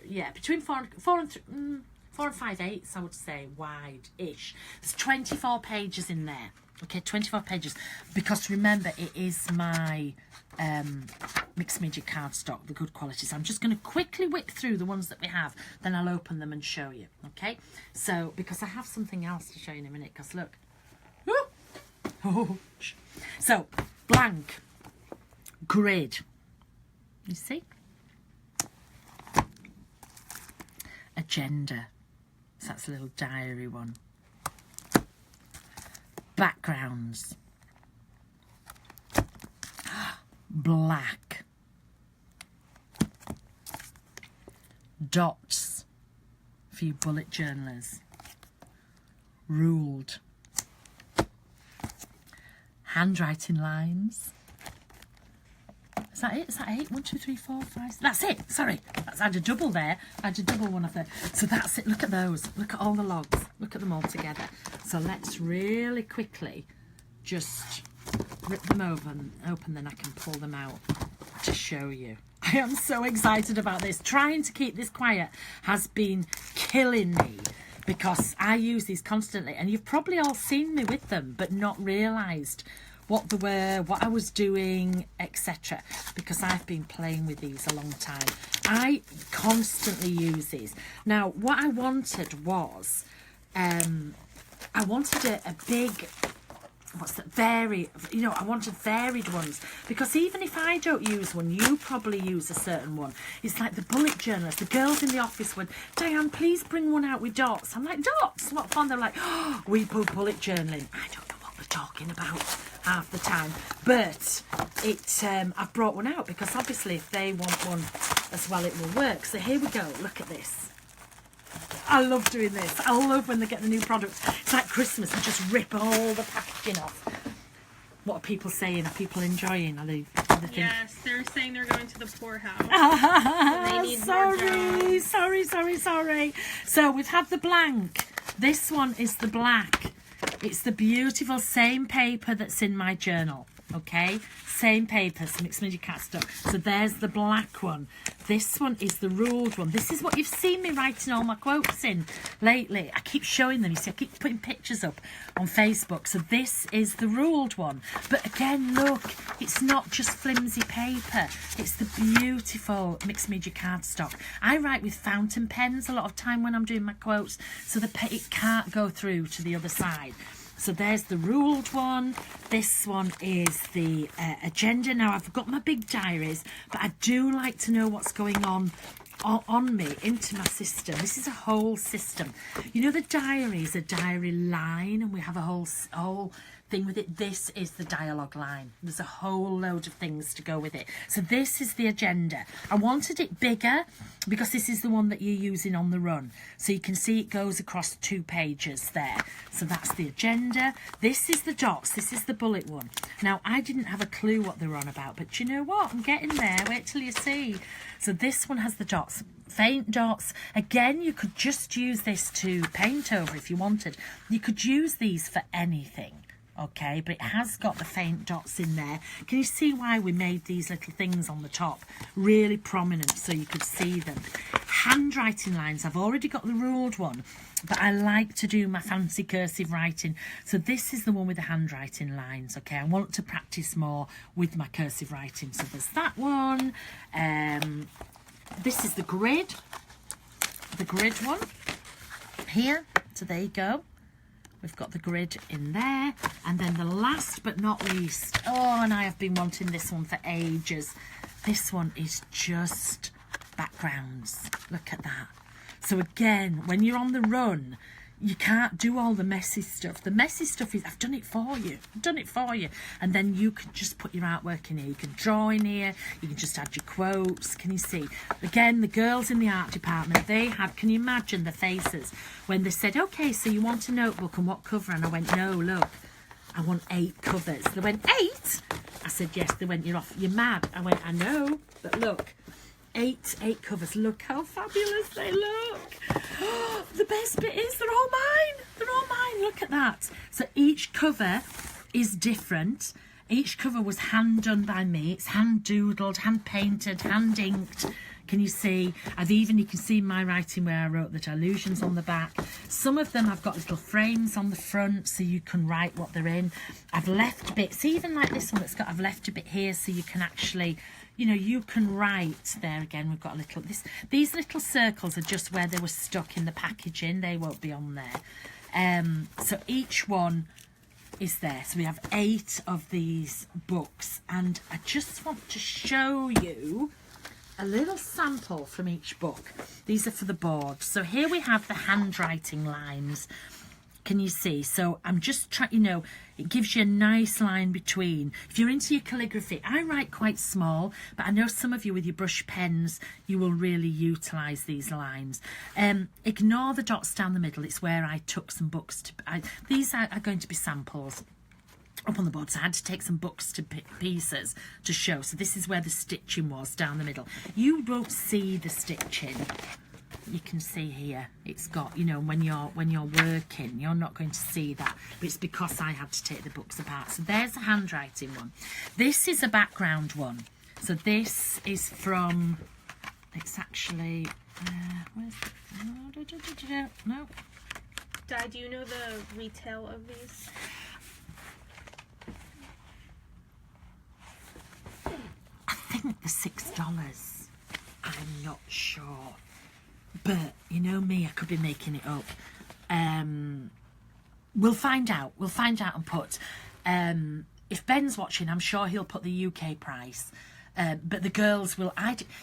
Yeah, between 4 and 5/8, I would say, wide-ish. There's 24 pages in there. Okay, 24 pages. Because remember, it is my mixed media cardstock, the good quality. So I'm just going to quickly whip through the ones that we have. Then I'll open them and show you. Okay, so because I have something else to show you in a minute. Because look. Oh. So, blank. Grid. You see? Agenda. So that's a little diary one. Backgrounds. Black. Dots for you bullet journalers. Ruled. Handwriting lines. Is that it? Is that 8? 1, 2, 3, 4, 5. That's it. Sorry. I had a double there. I had a double one of them. So that's it. Look at those. Look at all the logs. Look at them all together. So let's really quickly just rip them open, then I can pull them out to show you. I am so excited about this. Trying to keep this quiet has been killing me because I use these constantly and you've probably all seen me with them but not realised what they were, what I was doing, etc. because I've been playing with these a long time. I constantly use these. Now, what I wanted was, I wanted a big, I wanted varied ones because even if I don't use one, you probably use a certain one. It's like the bullet journalist. The girls in the office went, Diane, please bring one out with dots. I'm like, dots? What fun. They're like, oh, we put bullet journaling. I don't know what they're talking about half the time. But I've brought one out because obviously if they want one as well, it will work. So here we go. Look at this. I love doing this. I love when they get the new products. It's like Christmas and just rip all the packaging off. What are people saying? Are people enjoying? Are they Yes, they're saying they're going to the poorhouse. They need more jobs. Sorry. So we've had the blank. This one is the black. It's the beautiful same paper that's in my journal. Okay, same paper, some mixed media cardstock. So there's the black one. This one is the ruled one. This is what you've seen me writing all my quotes in lately. I keep showing them. You see, I keep putting pictures up on Facebook. So this is the ruled one. But again, look, it's not just flimsy paper. It's the beautiful mixed media cardstock. I write with fountain pens a lot of time when I'm doing my quotes, so it can't go through to the other side. So there's the ruled one. This one is the agenda. Now, I've got my big diaries, but I do like to know what's going on me into my system. This is a whole system. You know, the diary is a diary line, and we have a whole thing with it. This is the dialogue line. There's a whole load of things to go with it. So this is the agenda. I wanted it bigger because this is the one that you're using on the run. So you can see it goes across 2 pages there. So that's the agenda. This is the dots. This is the bullet one. Now, I didn't have a clue what they were on about, but you know what? I'm getting there. Wait till you see. So this one has the dots. Faint dots. Again, you could just use this to paint over if you wanted. You could use these for anything. Okay, but it has got the faint dots in there. Can you see why we made these little things on the top really prominent so you could see them? Handwriting lines. I've already got the ruled one, but I like to do my fancy cursive writing. So this is the one with the handwriting lines. Okay, I want to practice more with my cursive writing. So there's that one. This is the grid one here. So there you go. We've got the grid in there. And then the last but not least, oh, and I have been wanting this one for ages. This one is just backgrounds. Look at that. So again, when you're on the run, you can't do all the messy stuff. The messy stuff is, I've done it for you. And then you can just put your artwork in here. You can draw in here. You can just add your quotes. Can you see? Again, the girls in the art department, they had, can you imagine the faces when they said, okay, so you want a notebook and what cover? And I went, no, look, I want 8 covers. They went, 8? I said, yes. They went, you're mad. I went, I know, but look. 8 covers. Look how fabulous they look. Oh, the best bit is they're all mine. Look at that. So each cover is different. Each cover was hand done by me. It's hand doodled, hand painted, hand inked. Can you see? You can see my writing where I wrote the illusions on the back. Some of them I've got little frames on the front so you can write what they're in. I've left bits, even like this one I've left a bit here so you can actually, you know, you can write there. Again, we've got a little, these little circles are just where they were stuck in the packaging. They won't be on there. So each one is there. So we have 8 of these books, and I just want to show you a little sample from each book. These are for the board. So here we have the handwriting lines. Can you see? So I'm just trying, you know, it gives you a nice line between. If you're into your calligraphy, I write quite small, but I know some of you with your brush pens, you will really utilise these lines. Ignore the dots down the middle. It's where I took some books to, these are going to be samples up on the board, so I had to take some books to pieces to show. So this is where the stitching was down the middle. You won't see the stitching. You can see here it's got, you know, when you're working, you're not going to see that, but it's because I had to take the books apart. So there's a handwriting one. This is a background one. So this is from, it's actually where's it? No. Di, do you know the retail of these? I think they're $6. I'm not sure. But, you know me, I could be making it up. We'll find out. We'll find out and put... if Ben's watching, I'm sure he'll put the UK price. But the girls will...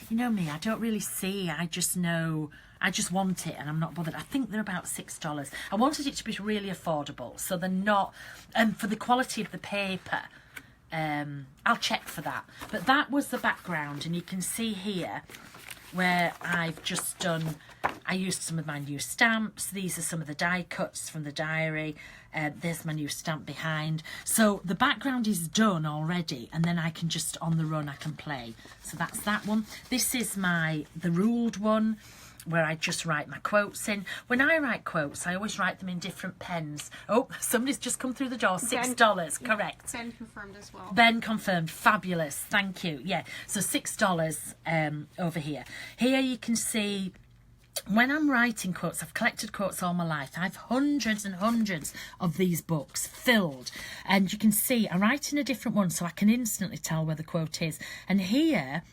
you know me, I don't really see. I just know... I just want it and I'm not bothered. I think they're about $6. I wanted it to be really affordable. So they're not... for the quality of the paper... I'll check for that. But that was the background. And you can see here... where I've just done, I used some of my new stamps. These are some of the die cuts from the diary. There's my new stamp behind. So the background is done already, and then I can just, on the run, I can play. So that's that one. This is the ruled one, where I just write my quotes in. When I write quotes, I always write them in different pens. Oh, somebody's just come through the door. $6, correct. Ben confirmed as well. Ben confirmed. Fabulous. Thank you. Yeah, so $6 over here. Here you can see, when I'm writing quotes, I've collected quotes all my life. I have hundreds and hundreds of these books filled. And you can see I write in a different one, so I can instantly tell where the quote is. And here,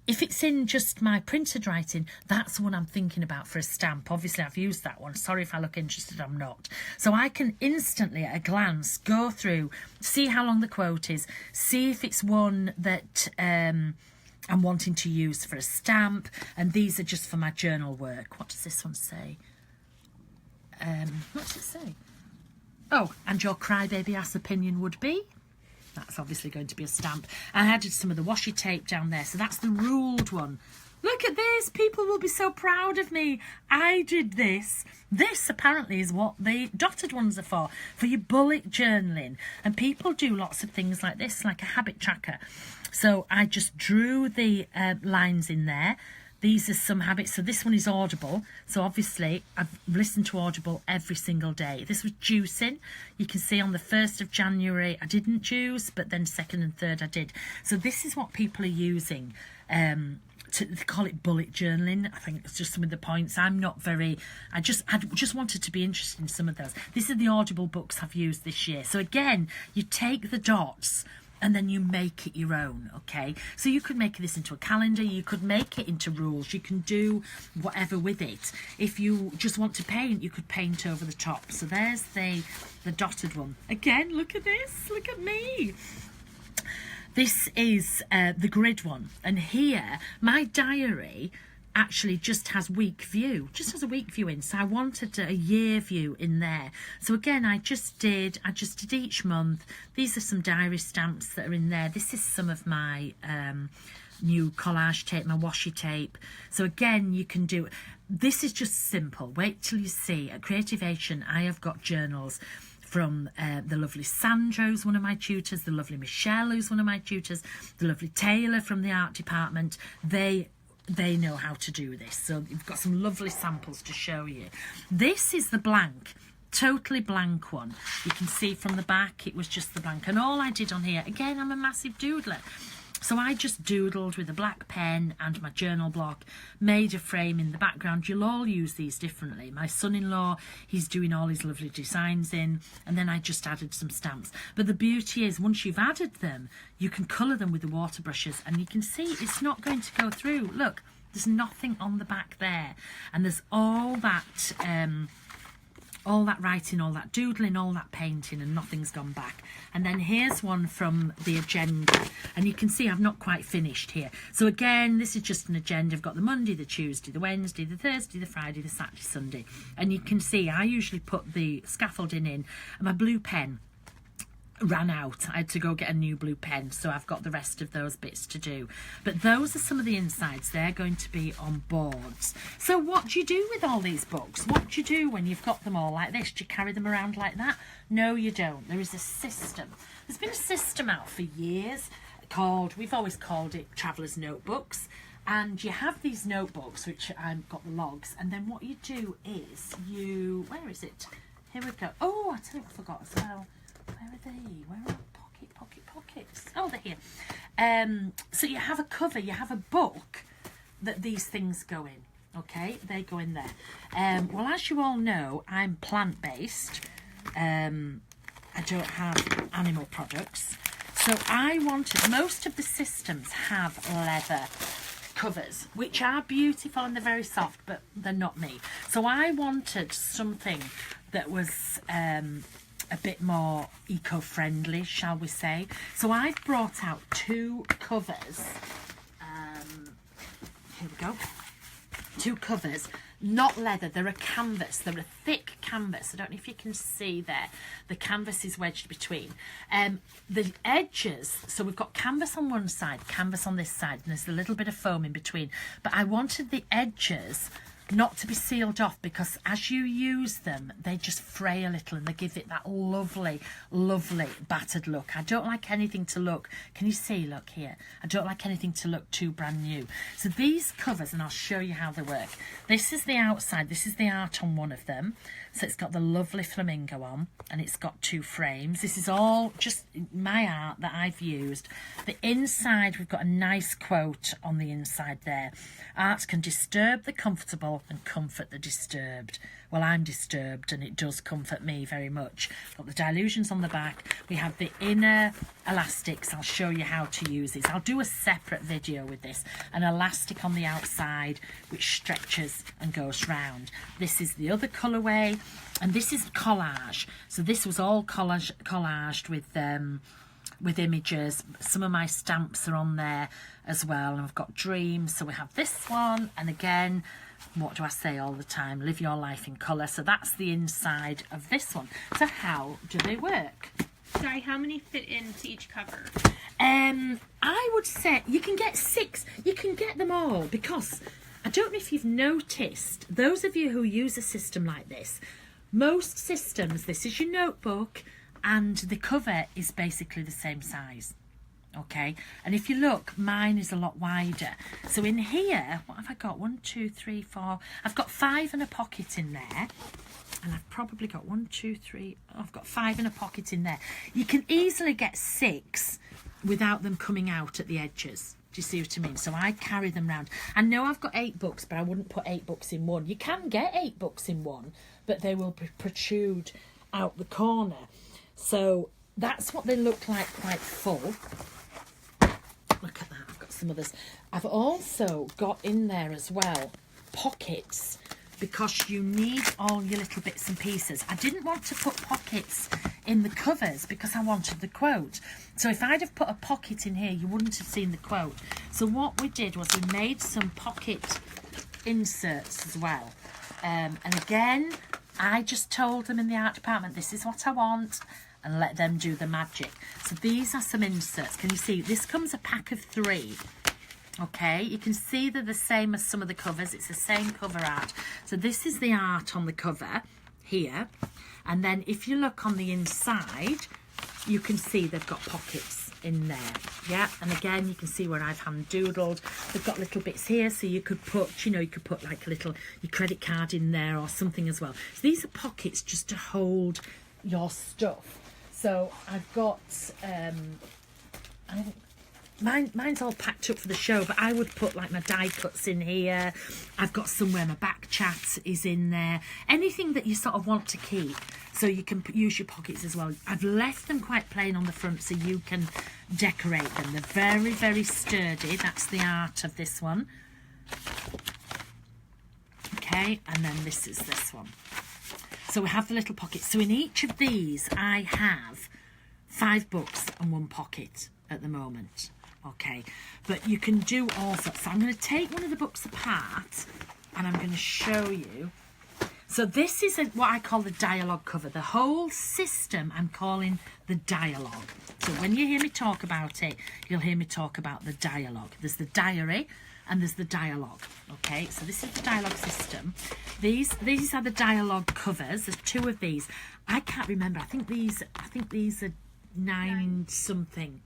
if it's in just my printed writing, that's the one I'm thinking about for a stamp. Obviously, I've used that one. Sorry if I look interested, I'm not. So I can instantly, at a glance, go through, see how long the quote is, see if it's one that I'm wanting to use for a stamp. And these are just for my journal work. What does this one say? What does it say? Oh, and your crybaby ass opinion would be? That's obviously going to be a stamp. I added some of the washi tape down there. So that's the ruled one. Look at this. People will be so proud of me. I did this. This apparently is what the dotted ones are for your bullet journaling. And people do lots of things like this, like a habit tracker. So I just drew the lines in there. These are some habits. So this one is Audible. So obviously I've listened to Audible every single day. This was juicing. You can see on the 1st of January I didn't juice, but then 2nd and 3rd I did. So this is what people are using. They call it bullet journaling. I think it's just some of the points. I'm not very... I just wanted to be interested in some of those. These are the Audible books I've used this year. So again, you take the dots and then you make it your own, okay? So you could make this into a calendar, you could make it into rules, you can do whatever with it. If you just want to paint, you could paint over the top. So there's the dotted one. Again, look at this, look at me. This is the grid one. And here, my diary actually just has week view, just has a week view in. So I wanted a year view in there. So again, I just did each month. These are some diary stamps that are in there. This is some of my new collage tape, my washi tape. So again, you can do, this is just simple. Wait till you see. At Creative Asian, I have got journals from the lovely Sandra, who's one of my tutors, the lovely Michelle, who's one of my tutors, the lovely Taylor from the art department. They know how to do this. So you've got some lovely samples to show you. This is the blank, totally blank one. You can see from the back, it was just the blank. And all I did on here, again, I'm a massive doodler. So I just doodled with a black pen and my journal block, made a frame in the background. You'll all use these differently. My son-in-law, he's doing all his lovely designs in, and then I just added some stamps. But the beauty is, once you've added them, you can colour them with the water brushes, and you can see it's not going to go through. Look, there's nothing on the back there. And there's all that writing, all that doodling, all that painting, and nothing's gone back. And then here's one from the agenda, and you can see I've not quite finished here. So again, this is just an agenda. I've got the Monday, the Tuesday, the Wednesday, the Thursday, the Friday, the Saturday, Sunday. And you can see I usually put the scaffolding in, and my blue pen ran out. I had to go get a new blue pen, so I've got the rest of those bits to do. But those are some of the insides. They're going to be on boards. So what do you do with all these books? What do you do when you've got them all like this? Do you carry them around like that? No, you don't. There is a system. There's been a system out for years called, we've always called it Traveller's Notebooks. And you have these notebooks, which I've got the logs, and then what you do is where is it? Here we go. Oh, I totally forgot as well. Where are they? Where are pockets? Oh, they're here. So you have a cover, you have a book that these things go in. Okay, they go in there. Well, as you all know, I'm plant-based. I don't have animal products. So I wanted, most of the systems have leather covers, which are beautiful and they're very soft, but they're not me. So I wanted something that was a bit more eco-friendly, shall we say. So I've brought out two covers. Here we go. Two covers, not leather, they're a canvas. They're a thick canvas. I don't know if you can see there. The canvas is wedged between. The edges, so we've got canvas on one side, canvas on this side, and there's a little bit of foam in between. But I wanted the edges not to be sealed off, because as you use them they just fray a little and they give it that lovely battered look. I don't like anything to look, can you see, look here, I don't like anything to look too brand new. So these covers, and I'll show you how they work. This is the outside, this is the art on one of them, so it's got the lovely flamingo on and it's got 2 frames. This is all just my art that I've used. The inside, we've got a nice quote on the inside there. Art can disturb the comfortable and comfort the disturbed. Well, I'm disturbed and it does comfort me very much. Got the dilutions on the back. We have the inner elastics. I'll show you how to use these. I'll do a separate video with this. An elastic on the outside which stretches and goes round. This is the other colourway, and this is collage. So this was all collaged with images. Some of my stamps are on there as well, and I've got dreams. So we have this one, and again, what do I say all the time? Live your life in colour. So that's the inside of this one. So how do they work? Sorry, how many fit into each cover? I would say you can get 6. You can get them all, because I don't know if you've noticed, those of you who use a system like this, most systems, this is your notebook and the cover is basically the same size. Okay, and if you look, mine is a lot wider. So in here, what have I got? 1, 2, 3, 4. I've got 5 and a pocket in there. And I've probably got 1, 2, 3. I've got 5 and a pocket in there. You can easily get 6 without them coming out at the edges. Do you see what I mean? So I carry them round. I know I've got 8 books, but I wouldn't put 8 books in one. You can get 8 books in one, but they will protrude out the corner. So that's what they look like, quite full. Look at that, I've got some others. I've also got in there as well pockets, because you need all your little bits and pieces. I didn't want to put pockets in the covers because I wanted the quote. So if I'd have put a pocket in here, you wouldn't have seen the quote. So what we did was we made some pocket inserts as well. And again, I just told them in the art department, this is what I want, and let them do the magic. So these are some inserts. Can you see? This comes a pack of 3. Okay, you can see they're the same as some of the covers. It's the same cover art. So this is the art on the cover here. And then if you look on the inside, you can see they've got pockets in there. Yeah, and again, you can see where I've hand doodled. They've got little bits here, so you could put, you know, you could put like a little, your credit card in there or something as well. So these are pockets just to hold your stuff. So I've got, mine's all packed up for the show, but I would put like my die cuts in here. I've got somewhere my back chat is in there. Anything that you sort of want to keep, so you can use your pockets as well. I've left them quite plain on the front so you can decorate them. They're very, very sturdy. That's the art of this one. Okay, and then this is this one. So we have the little pockets. So in each of these, I have 5 books and 1 pocket at the moment. Okay, but you can do all sorts. So I'm going to take one of the books apart and I'm going to show you. So this is what I call the dialogue cover. The whole system I'm calling the dialogue. So when you hear me talk about it, you'll hear me talk about the dialogue. There's the diary and there's the dialogue. Okay, so this is the dialogue system. These are the dialogue covers. There's 2 of these. I can't remember. I think these are something.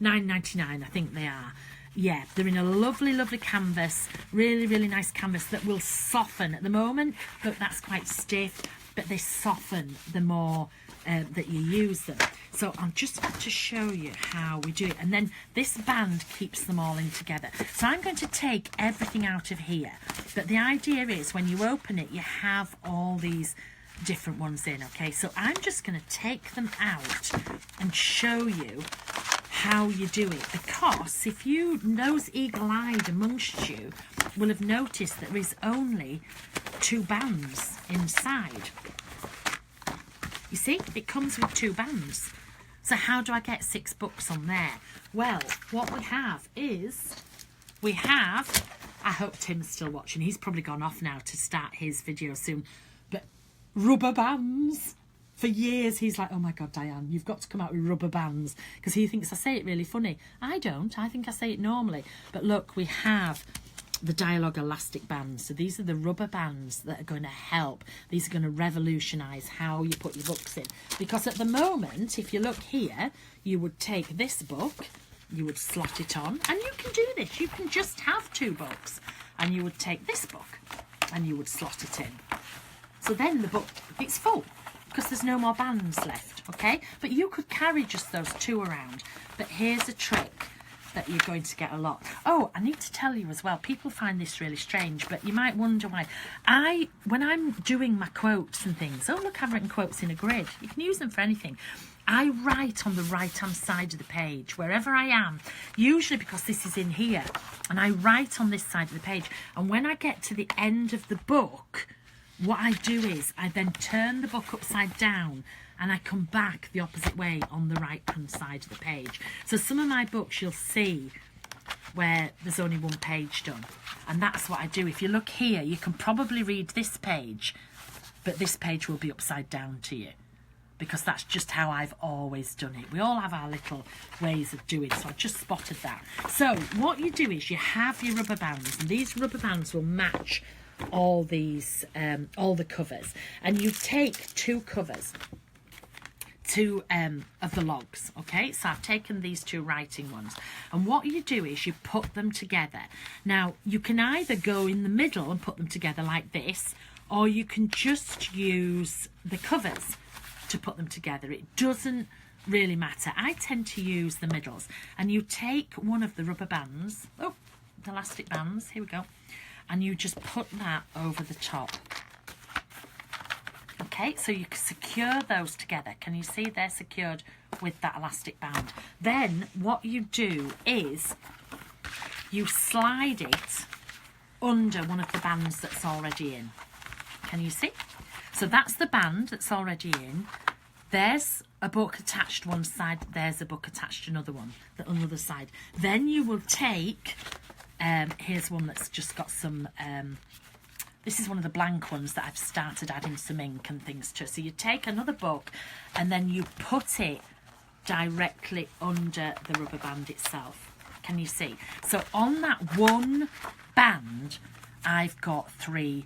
$9.99. I think they are. Yeah, they're in a lovely, lovely canvas. Really, really nice canvas that will soften. At the moment, look, that's quite stiff, but they soften the more that you use them. So I'm just going to show you how we do it. And then this band keeps them all in together. So I'm going to take everything out of here. But the idea is when you open it, you have all these different ones in. Okay, so I'm just going to take them out and show you how you do it, because if you, those eagle-eyed amongst you will have noticed there is only 2 bands inside. You see, it comes with 2 bands. So how do I get 6 books on there? Well, what we have is, I hope Tim's still watching. He's probably gone off now to start his video soon. But rubber bands. For years, he's like, oh my God, Dyan, you've got to come out with rubber bands, because he thinks I say it really funny. I don't. I think I say it normally. But look, we have the Dialogue elastic bands. So these are the rubber bands that are going to help. These are going to revolutionise how you put your books in. Because at the moment, if you look here, you would take this book, you would slot it on, and you can do this. You can just have 2 books, and you would take this book, and you would slot it in. So then the book, it's full, because there's no more bands left, okay? But you could carry just those 2 around. But here's a trick that you're going to get a lot. Oh, I need to tell you as well, people find this really strange, but you might wonder why. When I'm doing my quotes and things, oh look, I've written quotes in a grid. You can use them for anything. I write on the right-hand side of the page, wherever I am, usually because this is in here, and I write on this side of the page. And when I get to the end of the book, what I do is I then turn the book upside down and I come back the opposite way on the right-hand side of the page. So some of my books you'll see where there's only 1 page done. And that's what I do. If you look here, you can probably read this page, but this page will be upside down to you, because that's just how I've always done it. We all have our little ways of doing, so I just spotted that. So what you do is you have your rubber bands, and these rubber bands will match all these, all the covers. And you take 2 covers, 2 of the logs, okay? So I've taken these 2 writing ones, and what you do is you put them together. Now you can either go in the middle and put them together like this, or you can just use the covers to put them together. It doesn't really matter. I tend to use the middles. And you take one of the rubber bands, oh, the elastic bands, here we go, and you just put that over the top. Okay, so you can secure those together. Can you see they're secured with that elastic band? Then what you do is you slide it under one of the bands that's already in. Can you see? So that's the band that's already in. There's a book attached one side, there's a book attached another one, the other side. Then you will take, here's one that's just got some, this is one of the blank ones that I've started adding some ink and things to. So you take another book and then you put it directly under the rubber band itself. Can you see? So on that one band, I've got 3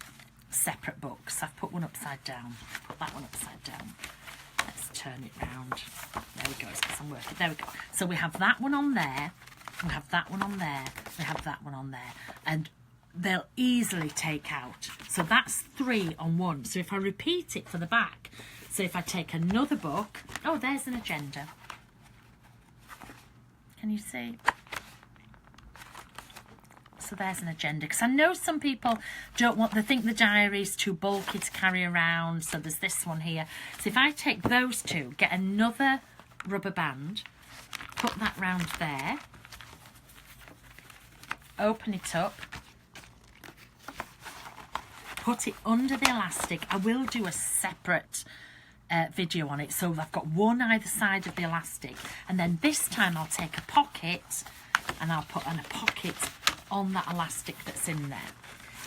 separate books. I've put one upside down, put that one upside down. Let's turn it round. There we go, it's because I'm working. There we go. So we have that one on there, we have that one on there, we have that one on there, and they'll easily take out. So that's 3 on one. So if I repeat it for the back, so if I take another book, oh, there's an agenda. Can you see? So there's an agenda, because I know some people don't want, they think the diary is too bulky to carry around, so there's this one here. So if I take those 2, get another rubber band, put that round there, open it up, put it under the elastic. I will do a separate video on it, so I've got one either side of the elastic, and then this time I'll take a pocket and I'll put a pocket on that elastic that's in there.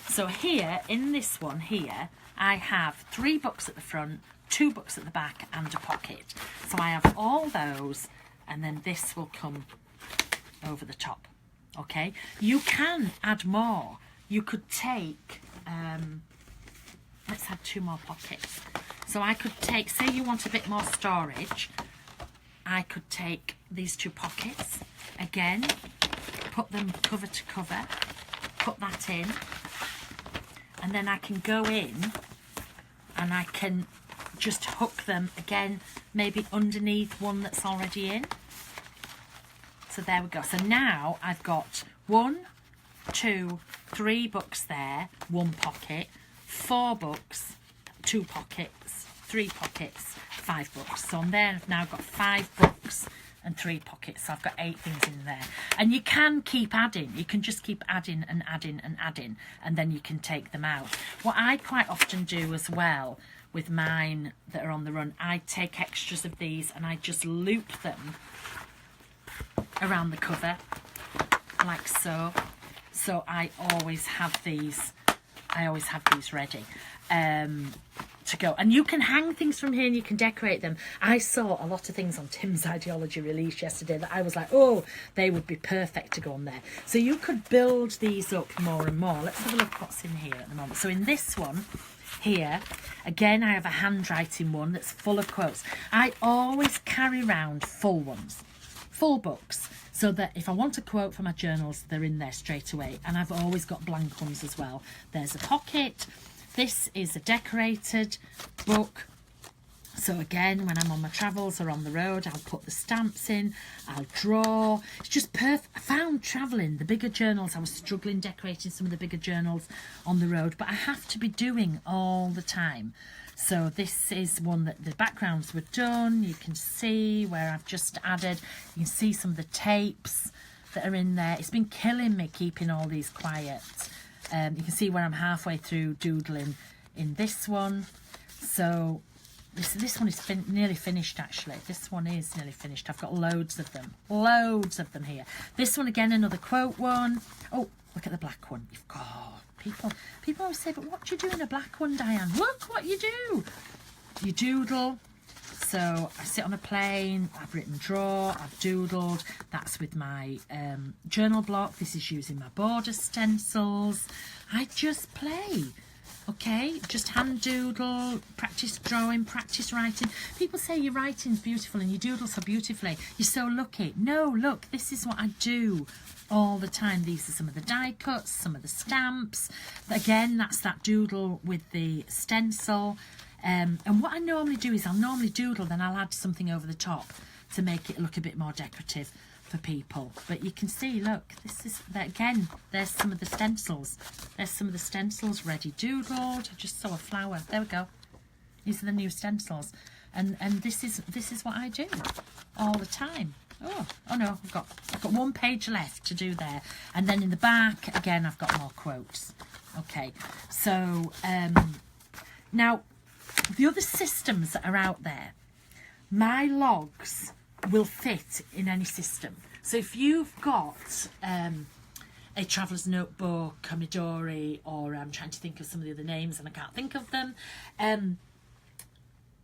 So here, in this one here, I have 3 books at the front, 2 books at the back, and a pocket. So I have all those, and then this will come over the top. Okay, you can add more. You could take, let's add 2 more pockets. So I could take, say you want a bit more storage, I could take these 2 pockets, again, put them cover to cover, put that in, and then I can go in and I can just hook them again, maybe underneath one that's already in. So there we go. So now I've got 1, 2, 3 books there, 1 pocket, 4 books, 2 pockets, 3 pockets, 5 books. So on there I've now got 5 books and 3 pockets. So I've got 8 things in there. And you can keep adding. You can just keep adding and adding and adding, and then you can take them out. What I quite often do as well with mine that are on the run, I take extras of these and I just loop them around the cover like so. So I always have these ready. to go. And you can hang things from here and you can decorate them. I saw a lot of things on Tim's Ideology release yesterday that I was like, oh, they would be perfect to go on there. So you could build these up more and more. Let's have a look what's in here at the moment. So in this one here, again, I have a handwriting one that's full of quotes. I always carry around full ones, full books, so that if I want a quote for my journals, they're in there straight away. And I've always got blank ones as well. There's a pocket. This is a decorated book. So again, when I'm on my travels or on the road, I'll put the stamps in, I'll draw. It's just perfect. I found travelling, the bigger journals, I was struggling decorating some of the bigger journals on the road, but I have to be doing all the time. So this is one that the backgrounds were done. You can see where I've just added. You can see some of the tapes that are in there. It's been killing me keeping all these quiet. You can see where I'm halfway through doodling in this one. So this one is nearly finished, actually. This one is nearly finished. I've got loads of them. Loads of them here. This one, again, another quote one. Oh, look at the black one. You've got... People always say, but what do you do in a black one, Dyan? Look what you do. You doodle. So I sit on a plane, I've written draw, I've doodled. That's with my journal block. This is using my border stencils. I just play. Okay, just hand doodle, practice drawing, practice writing. People say your writing's beautiful and you doodle so beautifully. You're so lucky. No, look, this is what I do all the time. These are some of the die cuts, some of the stamps. Again, that's that doodle with the stencil. And what I normally do is I'll normally doodle, then I'll add something over the top to make it look a bit more decorative for people. But you can see, look, this is, again, there's some of the stencils. There's some of the stencils ready doodled. I just saw a flower. There we go. These are the new stencils. And this is what I do all the time. Oh no, I've got 1 page left to do there. And then in the back, again, I've got more quotes. Okay, so now the other systems that are out there, my logs will fit in any system. So if you've got a traveller's notebook, a Midori, or I'm trying to think of some of the other names and I can't think of them,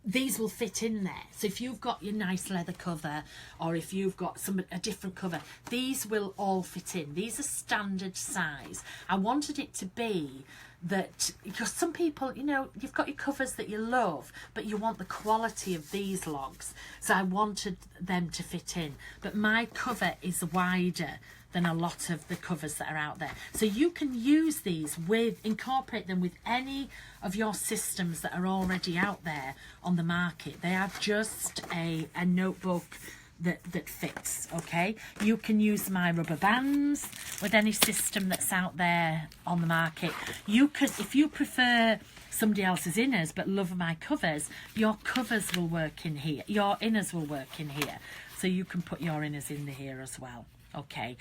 these will fit in there. So if you've got your nice leather cover, or if you've got a different cover, these will all fit in. These are standard size. I wanted it to be that, because some people, you know, you've got your covers that you love, but you want the quality of these logs. So I wanted them to fit in. But my cover is wider than a lot of the covers that are out there. So you can use these incorporate them with any of your systems that are already out there on the market. They are just a notebook that fits, okay? You can use my rubber bands with any system that's out there on the market. You could, if you prefer somebody else's inners but love my covers, your covers will work in here. Your inners will work in here. So you can put your inners in here as well. Okay,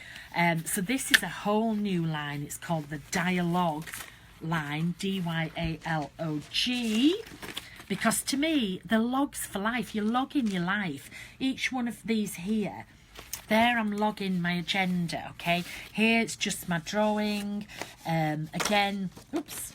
so this is a whole new line. It's called the Dialogue line, D-Y-A-L-O-G, because to me, the logs for life. You log in your life. Each one of these here, there I'm logging my agenda, okay? Here it's just my drawing. Again, oops,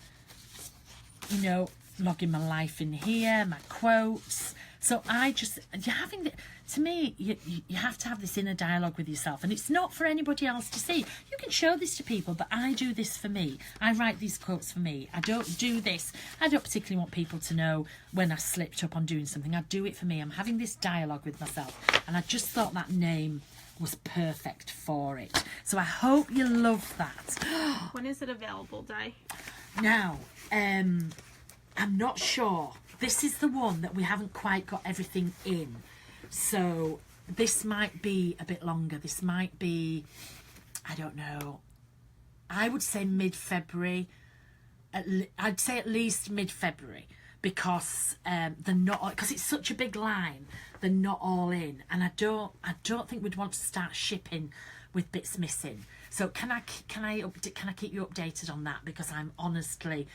you know, logging my life in here, my quotes. So you're having the... To me, you have to have this inner dialogue with yourself, and it's not for anybody else to see. You can show this to people, but I do this for me. I write these quotes for me. I don't do this. I don't particularly want people to know when I slipped up on doing something. I do it for me. I'm having this dialogue with myself, and I just thought that name was perfect for it. So I hope you love that. When is it available, Di? Now, I'm not sure. This is the one that we haven't quite got everything in. So this might be a bit longer. This might be, I don't know, I would say mid-February. I'd say at least mid-February, because they're not, because it's such a big line, they're not all in, and I don't think we'd want to start shipping with bits missing. So can I keep you updated on that, because I'm honestly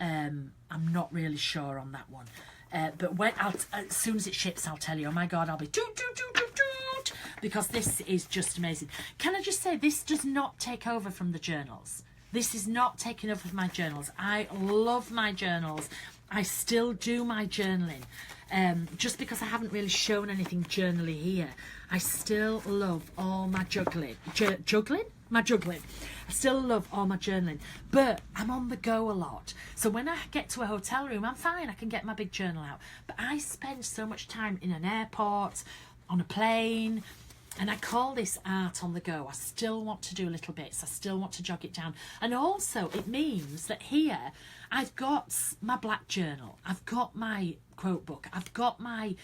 I'm not really sure on that one. But when as soon as it ships, I'll tell you. Oh my God, I'll be toot, toot, toot, toot, toot, because this is just amazing. Can I just say, this does not take over from the journals. This is not taking over from my journals. I love my journals. I still do my journaling. Just because I haven't really shown anything journaling here, I still love all my juggling. My juggling. I still love all my journaling, but I'm on the go a lot. So when I get to a hotel room, I'm fine. I can get my big journal out. But I spend so much time in an airport, on a plane, and I call this art on the go. I still want to do little bits. I still want to jog it down. And also it means that here I've got my black journal. I've got my quote book. I've got my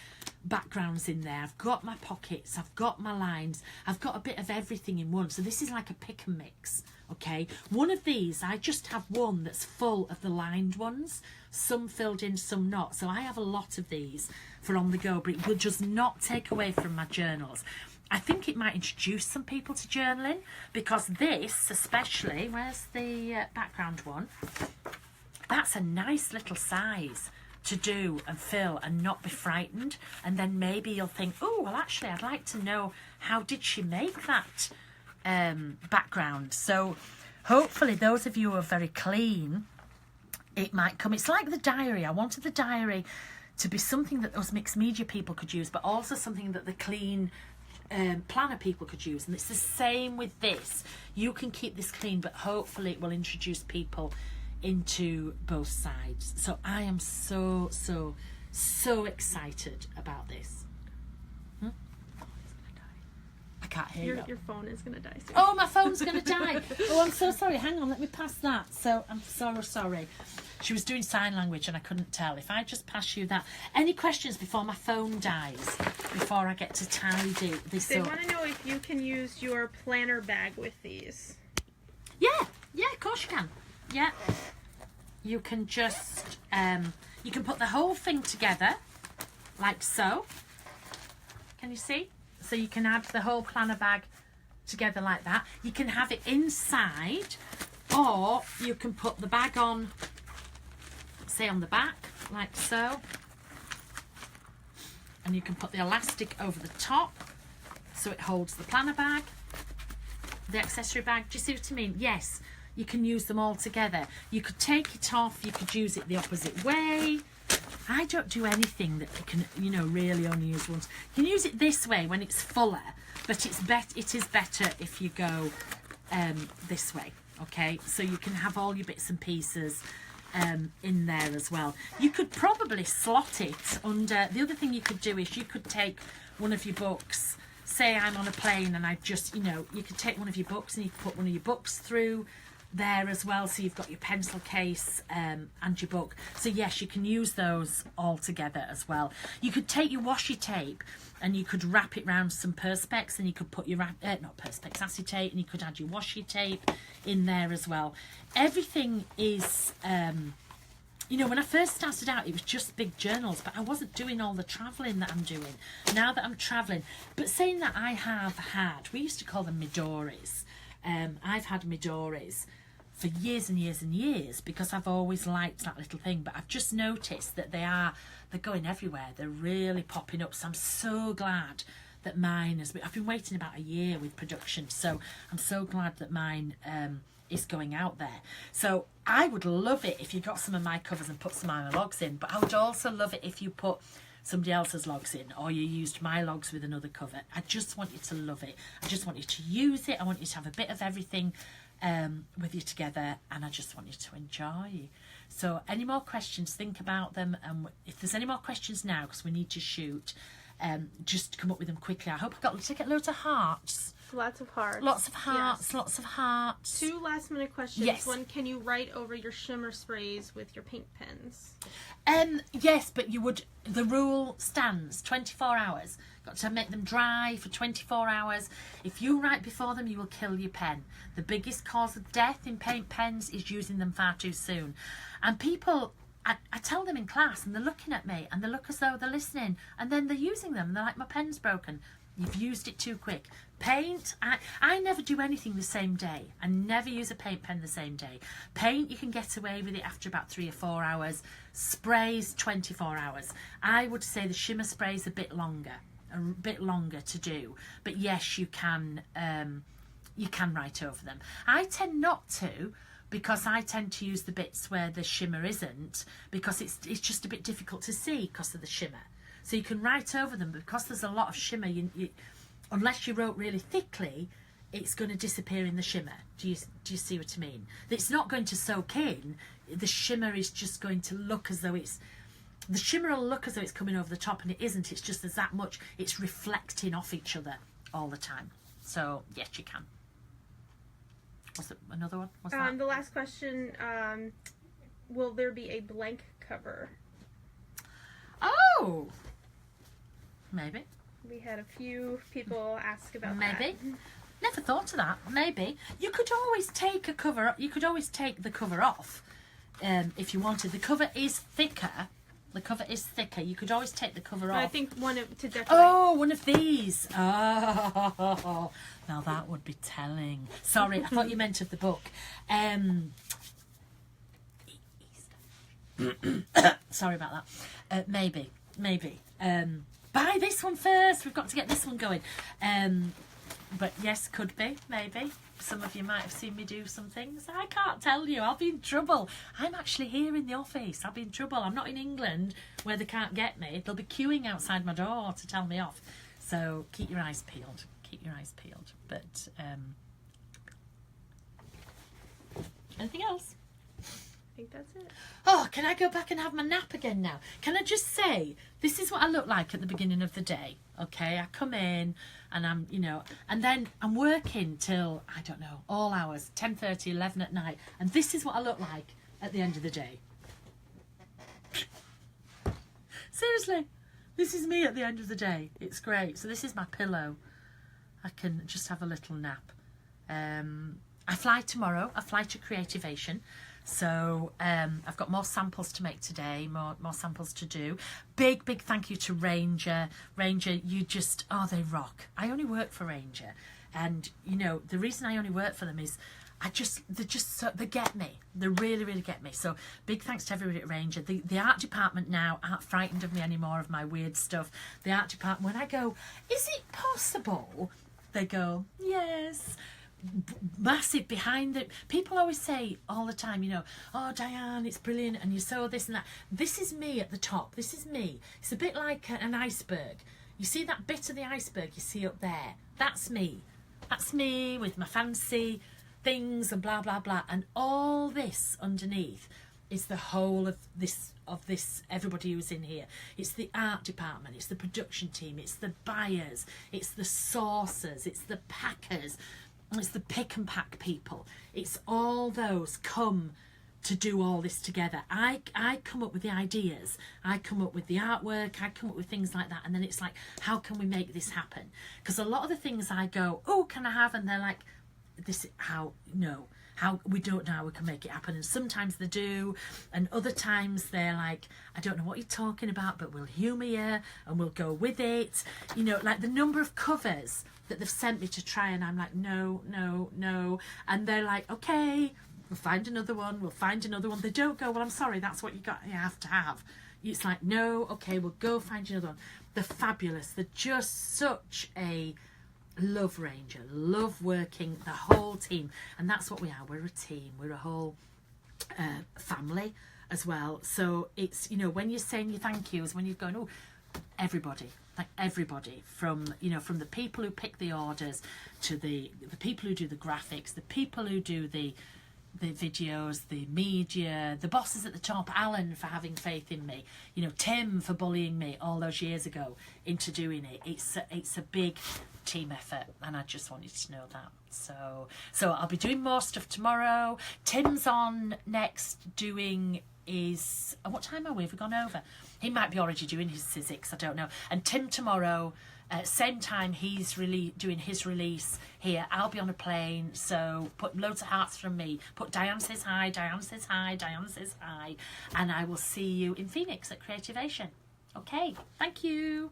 backgrounds in there. I've got my pockets. I've got my lines. I've got a bit of everything in one. So this is like a pick and mix. Okay. One of these, I just have one that's full of the lined ones. Some filled in, some not. So I have a lot of these for on the go, but it will just not take away from my journals. I think it might introduce some people to journaling, because this especially, where's the background one, that's a nice little size to do and fill and not be frightened. And then maybe you'll think, oh, well, actually, I'd like to know, how did she make that background? So hopefully those of you who are very clean, it might come. It's like the diary. I wanted the diary to be something that those mixed media people could use, but also something that the clean planner people could use. And it's the same with this. You can keep this clean, but hopefully it will introduce people into both sides. So I am so excited about this. I can't hear you. Your phone is gonna die soon. Oh, my phone's gonna die. Oh, I'm so sorry. Hang on, let me pass that. So I'm so sorry. She was doing sign language and I couldn't tell. If I just pass you that. Any questions before my phone dies? Before I get to tidy this They up? want to know if you can use your planner bag with these. Yeah, of course you can. Yeah. You can just, you can put the whole thing together, like so. Can you see? So you can add the whole planner bag together like that. You can have it inside, or you can put the bag on, say on the back, like so. And you can put the elastic over the top, so it holds the planner bag, the accessory bag. Do you see what I mean? Yes, you can use them all together. You could take it off, you could use it the opposite way. I don't do anything that you can, really only use once. You can use it this way when it's fuller, but it is better if you go this way, okay? So you can have all your bits and pieces in there as well. You could probably slot it under. The other thing you could do is you could take one of your books. Say I'm on a plane and I just, you could take one of your books and you could put one of your books through there as well, so you've got your pencil case and your book. So yes, you can use those all together as well. You could take your washi tape and you could wrap it around some perspex, and you could put your not perspex, acetate, and you could add your washi tape in there as well. Everything is when I first started out, it was just big journals, but I wasn't doing all the travelling that I'm doing now that I'm travelling. But saying that, I have had, we used to call them Midoris. I've had Midoris for years and years and years, because I've always liked that little thing. But I've just noticed that they're going everywhere. They're really popping up. So I'm so glad that mine has been, I've been waiting about a year with production. So I'm so glad that mine is going out there. So I would love it if you got some of my covers and put some of my logs in. But I would also love it if you put somebody else's logs in, or you used my logs with another cover. I just want you to love it. I just want you to use it. I want you to have a bit of everything with you together, and I just want you to enjoy. So any more questions, think about them, and if there's any more questions now, because we need to shoot, just come up with them quickly. I hope I got to get loads of hearts. Lots of hearts. Lots of hearts, yes. Lots of hearts. 2 last minute questions. Yes. One, can you write over your shimmer sprays with your paint pens? Yes, but the rule stands, 24 hours. Got to make them dry for 24 hours. If you write before them, you will kill your pen. The biggest cause of death in paint pens is using them far too soon. And people, I tell them in class, and they're looking at me, and they look as though they're listening, and then they're using them, and they're like, my pen's broken. You've used it too quick. Paint, I never do anything the same day. I never use a paint pen the same day. Paint, you can get away with it after about 3 or 4 hours. Sprays, 24 hours. I would say the shimmer spray's a bit longer to do. But yes, you can write over them. I tend not to, because I tend to use the bits where the shimmer isn't, because it's just a bit difficult to see because of the shimmer. So you can write over them, but because there's a lot of shimmer, unless you wrote really thickly, it's going to disappear in the shimmer. Do you see what I mean? It's not going to soak in. The shimmer is just going to look as though it's... The shimmer will look as though it's coming over the top, and it isn't. It's just there's that much. It's reflecting off each other all the time. So, yes, you can. Was it another one? What's that? The last question, will there be a blank cover? Oh! Maybe. We had a few people ask about that. Maybe. Never thought of that. Maybe. You could always take a cover. You could always take the cover off if you wanted. The cover is thicker. The cover is thicker. You could always take the cover off. I think one to decorate. Oh, one of these. Oh, now that would be telling. Sorry, I thought you meant of the book. Sorry about that. Maybe. Buy this one first. We've got to get this one going. But yes, could be, maybe. Some of you might have seen me do some things. I can't tell you. I'll be in trouble. I'm actually here in the office. I'll be in trouble. I'm not in England where they can't get me. They'll be queuing outside my door to tell me off. So keep your eyes peeled. Keep your eyes peeled. But anything else? I think that's it. Oh, can I go back and have my nap again now? Can I just say, this is what I look like at the beginning of the day, okay? I come in and I'm, and then I'm working till, I don't know, all hours, 10:30, 11 at night. And this is what I look like at the end of the day. Seriously, this is me at the end of the day. It's great. So this is my pillow. I can just have a little nap. I fly tomorrow. I fly to Creativation. So I've got more samples to make today, more samples to do. Big thank you to Ranger. Ranger, you just, they rock. I only work for Ranger. And, the reason I only work for them is they get me. They really get me. So big thanks to everybody at Ranger. The art department now aren't frightened of me anymore, of my weird stuff. The art department, when I go, is it possible? They go, yes. Massive behind it. People always say all the time, oh, Dyan, it's brilliant, and you saw this and that. This is me at the top. This is me. It's a bit like an iceberg. You see that bit of the iceberg you see up there? That's me. That's me with my fancy things and blah, blah, blah. And all this underneath is the whole of this, everybody who's in here. It's the art department, it's the production team, it's the buyers, it's the sourcers, it's the packers, it's the pick and pack people. It's all those come to do all this together. I come up with the ideas, I come up with the artwork, I come up with things like that, and then it's like, how can we make this happen? Because a lot of the things I go, oh, can I have? And they're like, this, how we don't know how we can make it happen. And sometimes they do, and other times they're like, I don't know what you're talking about, but we'll humour you and we'll go with it. Like the number of covers that they've sent me to try, and I'm like, no. And they're like, okay, we'll find another one. They don't go, well, I'm sorry, that's what you have to have. It's like, no, okay, we'll go find you another one. They're fabulous. They're just such a love Ranger, love working, the whole team. And that's what we are. We're a team. We're a whole family as well. So it's, when you're saying your thank yous, when you're going, oh, everybody, like everybody, from the people who pick the orders to the people who do the graphics, the people who do the videos, the media, the bosses at the top, Alan for having faith in me, Tim for bullying me all those years ago into doing it. It's a big team effort, and I just wanted to know that. So I'll be doing more stuff tomorrow. Tim's on next doing his, what time are we? Have we gone over? He might be already doing his Sizzix, I don't know. And Tim tomorrow, same time, he's doing his release here. I'll be on a plane, so put loads of hearts from me. Put Dyan says hi, Dyan says hi, Dyan says hi. And I will see you in Phoenix at Creativation. Okay, thank you.